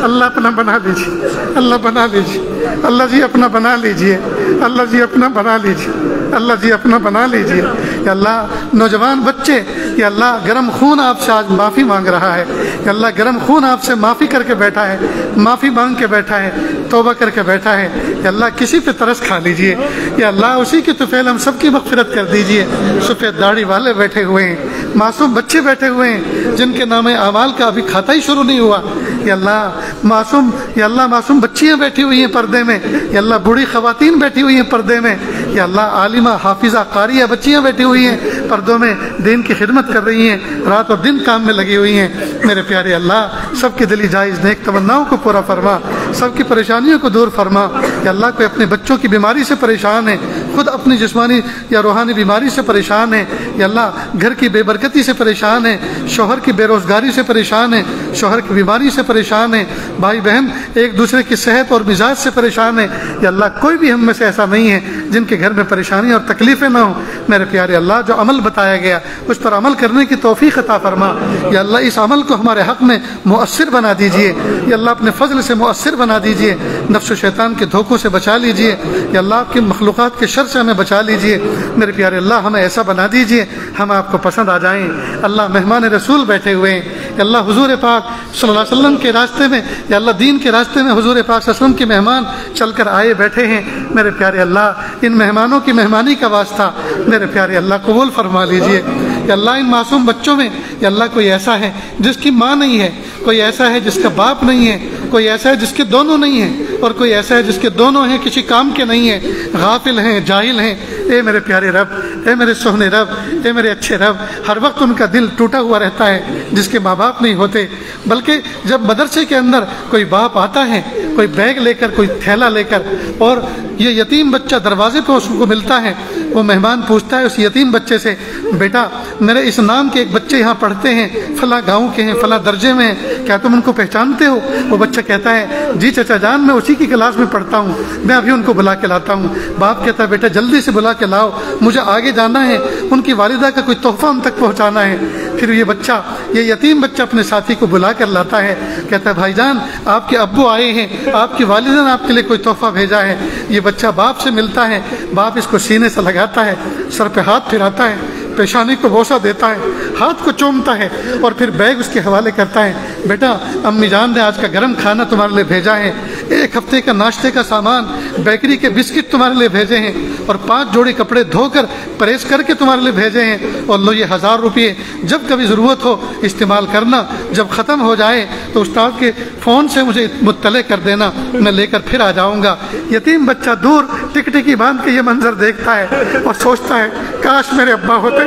اللہ اپنا بنا لیجئے، اللہ بنا لیجئے، اللہ جی اپنا بنا لیجئے، اللہ جی اپنا بنا لیجئے، اللہ جی اپنا بنا لیجئے۔ یا اللہ نوجوان بچے، یا اللہ گرم خون آپ سے آج معافی مانگ رہا ہے، یا اللہ گرم خون آپ سے معافی کر کے بیٹھا ہے، معافی مانگ کے بیٹھا ہے، توبہ کر کے بیٹھا ہے۔ یا اللہ کسی پہ ترس کھا لیجئے، یا اللہ اسی کے طفیل ہم سب کی مغفرت کر دیجئے۔ سفید داڑھی والے بیٹھے ہوئے ہیں، معصوم بچے بیٹھے ہوئے ہیں جن کے نام اعمال کا ابھی کھاتا ہی شروع نہیں ہوا، یا اللہ معصوم بچیاں بیٹھی ہوئی ہیں پردے میں، یا اللہ بوڑھی خواتین بیٹھی ہوئی ہیں پردے میں، یا اللہ عالمہ حافظہ قاریہ بچیاں بیٹھی ہوئی ہیں پردوں میں، دین کی خدمت کر رہی ہیں، رات اور دن کام میں لگی ہوئی ہیں۔ میرے پیارے اللہ سب کی دلی جائز نیک تمناؤں کو پورا فرما، سب کی پریشانیوں کو دور فرما۔ یا اللہ کوئی اپنے بچوں کی بیماری سے پریشان ہے، خود اپنی جسمانی یا روحانی بیماری سے پریشان ہے، یا اللہ گھر کی بے برکتی سے پریشان ہے، شوہر کی بے روزگاری سے پریشان ہے، شوہر کی بیماری سے پریشان ہے، بھائی بہن ایک دوسرے کی صحت اور مزاج سے پریشان ہے، یا اللہ کوئی بھی ہم میں سے ایسا نہیں ہے جن کے گھر میں پریشانیاں اور تکلیفیں نہ ہوں۔ میرے پیارے اللہ جو عمل بتایا گیا اس پر عمل کرنے کی توفیق عطا فرما، یا اللہ اس عمل کو ہمارے حق میں مؤثر بنا دیجئے، یا اللہ اپنے فضل سے مؤثر بنا دیجئے، نفس و شیطان کے دھوکوں سے بچا لیجئے، یا اللہ آپ کی مخلوقات کے شر سے ہمیں بچا لیجئے۔ میرے پیارے اللہ ہمیں ایسا بنا دیجئے ہم آپ کو پسند آ جائیں۔ اللہ مہمان رسول بیٹھے ہوئے ہیں، یا اللہ حضور پاک صلی اللہ علیہ وسلم کے راستے میں، یا اللہ دین کے راستے میں حضور پاک صلی اللہ علیہ وسلم کے مہمان چل کر آئے بیٹھے ہیں۔ میرے پیارے اللہ ان مہمانوں کی مہمانی کا واسطہ میرے پیارے اللہ قبول فرما لیجئے۔ یا اللہ ان معصوم بچوں میں یا اللہ کوئی ایسا ہے جس کی ماں نہیں ہے، کوئی ایسا ہے جس کا باپ نہیں ہے، کوئی ایسا ہے جس کے دونوں نہیں ہیں، اور کوئی ایسا ہے جس کے دونوں ہیں کسی کام کے نہیں ہیں، غافل ہیں، جاہل ہیں۔ اے میرے پیارے رب، اے میرے سونے رب، اے میرے اچھے رب، ہر وقت ان کا دل ٹوٹا ہوا رہتا ہے جس کے ماں باپ نہیں ہوتے، بلکہ جب مدرسے کے اندر کوئی باپ آتا ہے کوئی بیگ لے کر، کوئی تھیلا لے کر، اور یہ یتیم بچہ دروازے پہ اس کو ملتا ہے، وہ مہمان پوچھتا ہے اس یتیم بچے سے، بیٹا میرے اس نام کے ایک بچے یہاں پڑھتے ہیں، فلاں گاؤں کے ہیں، فلاں درجے میں ہیں، کیا تم ان کو پہچانتے ہو؟ وہ بچہ کہتا ہے جی چچا جان میں اسی کی کلاس میں پڑھتا ہوں، میں ابھی ان کو بلا کے لاتا ہوں۔ باپ کہتا ہے بیٹا جلدی سے بلا کے لاؤ، مجھے آگے جانا ہے، ان کی والدہ کا کوئی تحفہ ان تک پہنچانا ہے۔ پھر یہ یتیم بچہ اپنے ساتھی کو بلا کر لاتا ہے، کہتا ہے بھائی جان آپ کے ابو آئے ہیں، آپ کی والدہ نے آپ کے لیے کوئی تحفہ بھیجا ہے۔ یہ بچہ باپ سے ملتا ہے، باپ اس کو سینے سے لگاتا ہے، سر پہ ہاتھ پھراتا ہے، پیشانی کو بوسہ دیتا ہے، ہاتھ کو چومتا ہے، اور پھر بیگ اس کے حوالے کرتا ہے، بیٹا امی جان نے آج کا گرم کھانا تمہارے لیے بھیجا ہے، ایک ہفتے کا ناشتے کا سامان بیکری کے بسکٹ تمہارے لیے بھیجے ہیں اور 5 جوڑی کپڑے دھو کر پریس کر کے تمہارے لیے بھیجے ہیں، اور لو یہ 1000 روپئے جب کبھی ضرورت ہو استعمال کرنا، جب ختم ہو جائے تو استاد کے فون سے مجھے مطلع کر دینا، میں لے کر پھر آ جاؤں گا۔ یتیم بچہ دور ٹکٹکی باندھ کے یہ منظر دیکھتا ہے اور سوچتا ہے کاش میرے ابا ہوتے،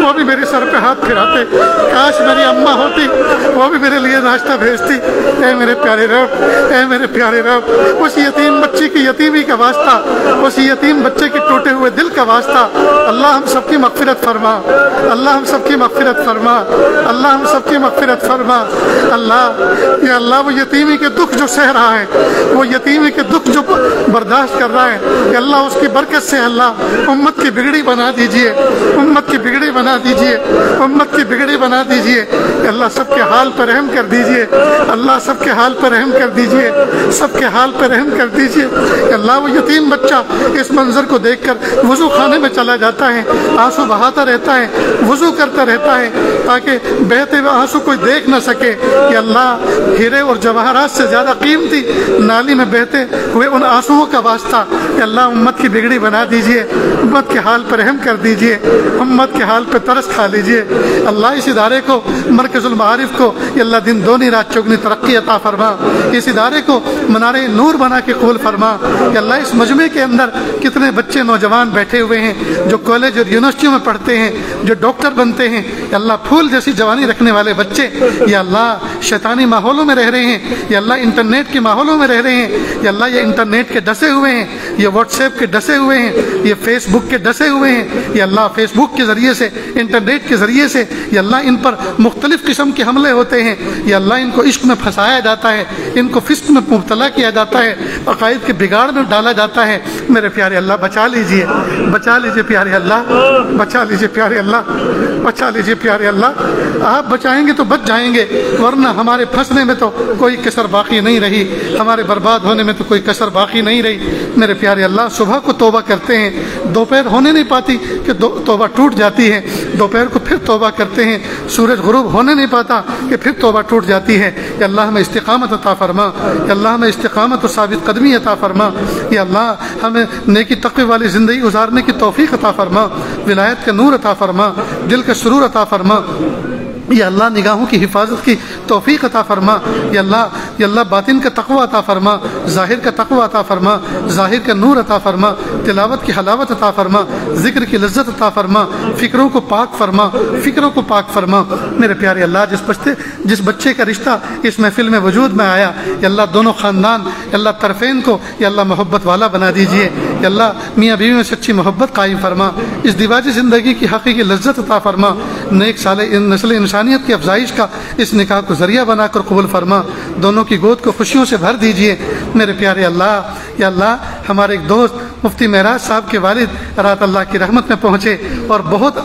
وہ بھی میرے سر پہ ہاتھ پھراتے، کاش میری اماں ہوتی، وہ بھی میرے لیے ناشتہ بھیجتی۔ اے میرے پیارے رب، اے میرے پیارے رب، اس یتیم بچی کی یتیمی کا واسطہ، اس یتیم بچے کے ٹوٹے ہوئے دل کا واسطہ، اللہ ہم سب کی مغفرت فرما، اللہ ہم سب کی مغفرت فرما، اللہ ہم سب کی مغفرت فرما۔ اللہ یا اللہ وہ یتیمی کے دکھ جو سہ رہا ہے، وہ یتیمی کے دکھ جو برداشت کر رہا ہے، کہ اللہ اس کی برکت سے اللہ امت کی بگڑی بنا دیجئے، امت کی بگڑی بنا دیجئے، امت کی بگڑی بنا دیجئے۔ اللہ سب کے حال پر رحم کر دیجئے، اللہ سب کے حال پر رحم کر دیجئے، سب کے حال پر رحم کر دیجئے۔ اللہ وہ یتیم بچہ اس منظر کو دیکھ کر وضو خانے میں چلا جاتا ہے، آنسو بہاتا رہتا ہے، وضو کرتا رہتا ہے تاکہ بہتے ہوئے آنسو کوئی دیکھ نہ سکے کہ اللہ ہیرے اور جواہرات سے زیادہ قیمتی نالی میں بہتے ہوئے ان آنسوؤں کا واسطہ کہ اللہ امت کی بگڑی بنا دیجئے، امت کے حال پر رحم کر دیجئے، امت کے حال پہ ترس کھا لیجئے۔ اللہ اس ادارے کو، مرکز المعارف کو یا اللہ دن دونی رات چوگنی ترقی عطا فرما، اس ادارے کو منار نور بنا کے قبول فرما۔ کہ اللہ اس مجمع کے اندر کتنے بچے نوجوان بیٹھے ہوئے ہیں جو کالج اور یونیورسٹیوں میں پڑھتے ہیں، جو ڈاکٹر بنتے ہیں، یا اللہ پھول جیسی جوانی رکھنے والے بچے، یا اللہ شیطانی ماحولوں میں رہ رہے ہیں، یا اللہ انٹرنیٹ کے ماحولوں میں رہ رہے ہیں، یا اللہ یہ انٹرنیٹ کے ڈسے ہوئے ہیں، یہ واٹس ایپ کے ڈسے ہوئے ہیں، یہ فیس بک کے ڈسے ہوئے ہیں، یا اللہ فیس بک کے ذریعے سے، انٹرنیٹ کے ذریعے سے یا اللہ ان پر مختلف قسم کے حملے ہوتے ہیں، یا اللہ ان کو عشق میں پھنسایا جاتا ہے، ان کو فسق میں مبتلا کیا جاتا ہے، عقائد کے بگاڑ میں ڈالا جاتا ہے۔ میرے پیارے اللہ بچا لیجئے، بچا لیجئے پیارے اللہ، بچا لیجئے پیارے اللہ، بچا لیجئے پیارے اللہ۔ آپ بچائیں گے تو بچ جائیں گے، ورنہ ہمارے پھنسنے میں تو کوئی کسر باقی نہیں رہی، ہمارے برباد ہونے میں تو کوئی کسر باقی نہیں رہی۔ میرے پیارے اللہ صبح کو توبہ کرتے ہیں، دوپہر ہونے نہیں پاتی کہ توبہ ٹوٹ جاتی ہے، دوپہر کو پھر توبہ کرتے ہیں، سورج غروب ہونے نہیں پاتا کہ پھر توبہ ٹوٹ جاتی ہے۔ یا اللہ ہمیں استقامت عطا فرما، یا اللہ ہمیں استقامت و ثابت قدمی عطا فرما، یا اللہ ہمیں نیکی تقوی والی زندگی گزارنے کی توفیق عطا فرما، ولایت کا نور عطا فرما، دل کا سرور عطا فرما، یا اللہ نگاہوں کی حفاظت کی توفیق عطا فرما، یا اللہ باطن کا تقوی عطا فرما، ظاہر کا تقوی عطا فرما، ظاہر کا نور عطا فرما، تلاوت کی حلاوت عطا فرما، ذکر کی لذت عطا فرما، فکروں کو پاک فرما، فکروں کو پاک فرما۔ میرے پیارے اللہ جس بچے کا رشتہ اس محفل میں وجود میں آیا، یا اللہ دونوں خاندان، یا اللہ طرفین کو یا اللہ محبت والا بنا دیجئے، یا اللہ میاں بیوی میں سچی محبت قائم فرما، اس دیواجی زندگی کی حقیقی لذت عطا فرما، نیک نسل انسانیت کی افزائش کا اس نکاح کو ذریعہ بنا کر قبول فرما، دونوں کی گود کو خوشیوں سے بھر دیجئے۔ میرے پیارے اللہ، یا اللہ ہمارے ایک دوست مفتی معراج صاحب کے والد رات اللہ کی رحمت میں پہنچے اور بہت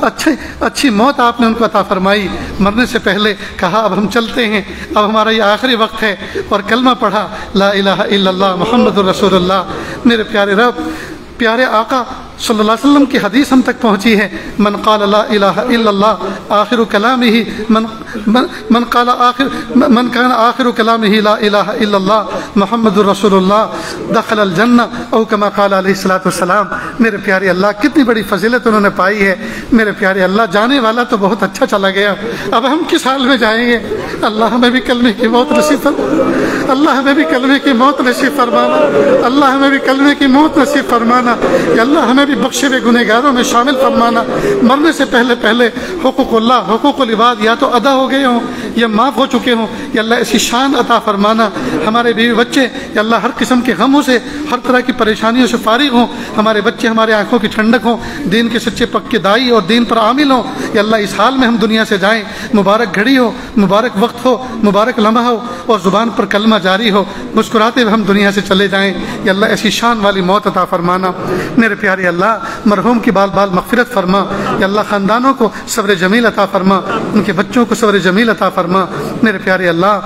اچھی موت آپ نے ان کو عطا فرمائی۔ مرنے سے پہلے کہا اب ہم چلتے ہیں، اب ہمارا یہ آخری وقت ہے، اور کلمہ پڑھا لا الہ الا اللہ محمد الرسول اللہ۔ میرے پیارے رب، پیارے آقا صلی اللہ علیہ وسلم کی حدیث ہم تک پہنچی ہے، من قال لا الہ الا اللہ آخر کلامہ من کان آخر کلامہ لا الہ الا اللہ محمد الرسول اللہ دخل الجنہ او کما قال علیہ الصلوۃ والسلام۔ میرے پیارے اللہ کتنی بڑی فضیلت انہوں نے پائی ہے۔ میرے پیارے اللہ جانے والا تو بہت اچھا چلا گیا، اب ہم کس حال میں جائیں گے؟ اللہ ہمیں بھی کلمے کی موت نصیب فرمانا، اللہ ہمیں بھی کلمے کی موت نصیب فرمانا، اللہ ہمیں بھی کلمے کی موت نصیب فرمانا، یا اللہ ہمیں بھی بخشے ہوئے گنہگاروں میں شامل فرمانا۔ مرنے سے پہلے حقوق اللہ، حقوق العباد یا تو ادا ہو گئے ہوں یا معاف ہو چکے ہوں، یا اللہ ایسی شان عطا فرمانا۔ ہمارے بیوی بچے یا اللہ ہر قسم کے غموں سے، ہر طرح کی پریشانیوں سے فارغ ہوں، ہمارے بچے ہمارے آنکھوں کی ٹھنڈک ہوں، دین کے سچے پکے دائی اور دین پر عامل ہوں۔ یا اللہ اس حال میں ہم دنیا سے جائیں، مبارک گھڑی ہو، مبارک وقت ہو، مبارک لمحہ ہو، اور زبان پر کلمہ جاری ہو، مسکراتے ہوئے ہم دنیا سے چلے جائیں۔ یا اللہ ایسی شان والی موت عطا فرمانا۔ میرے پیارے اللہ مرحوم کی بال بال مغفرت فرما، یا اللہ خاندانوں کو صبر جمیل عطا فرما، ان کے بچوں کو صبر جمیل عطا فرما۔ میرے پیارے اللہ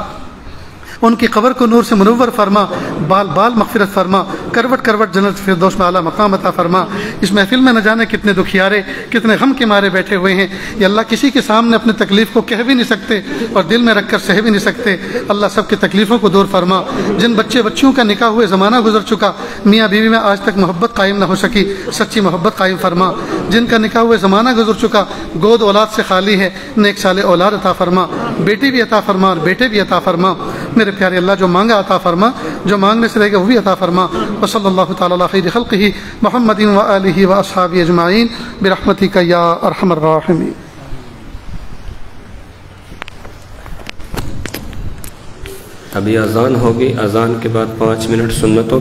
ان کی قبر کو نور سے منور فرما، بال بال مغفرت فرما، کروٹ کروٹ جنت فردوس میں اعلیٰ مقام عطا فرما۔ اس محفل میں نہ جانے کتنے دکھیارے کتنے غم کے مارے بیٹھے ہوئے ہیں، یا اللہ کسی کے سامنے اپنی تکلیف کو کہہ بھی نہیں سکتے اور دل میں رکھ کر سہ بھی نہیں سکتے، اللہ سب کی تکلیفوں کو دور فرما۔ جن بچے بچیوں کا نکاح ہوئے زمانہ گزر چکا، میاں بیوی میں آج تک محبت قائم نہ ہو سکی، سچی محبت قائم فرما۔ جن کا نکاح ہوئے زمانہ گزر چکا، گود اولاد سے خالی ہے، نیک صالح اولاد عطا فرما، بیٹی بھی عطا فرما اور بیٹے بھی عطا فرما۔ میرے پیارے اللہ جو مانگا عطا فرما، جو مانگنے سے رہے گا وہ بھی عطا فرما۔ وصلی اللہ تعالی علی خیر خلقہ محمد و آلہ و اصحابہ اجمعین برحمتک یا ارحم الراحمین۔ ابھی اذان ہوگی، اذان کے بعد 5 منٹ سنتوں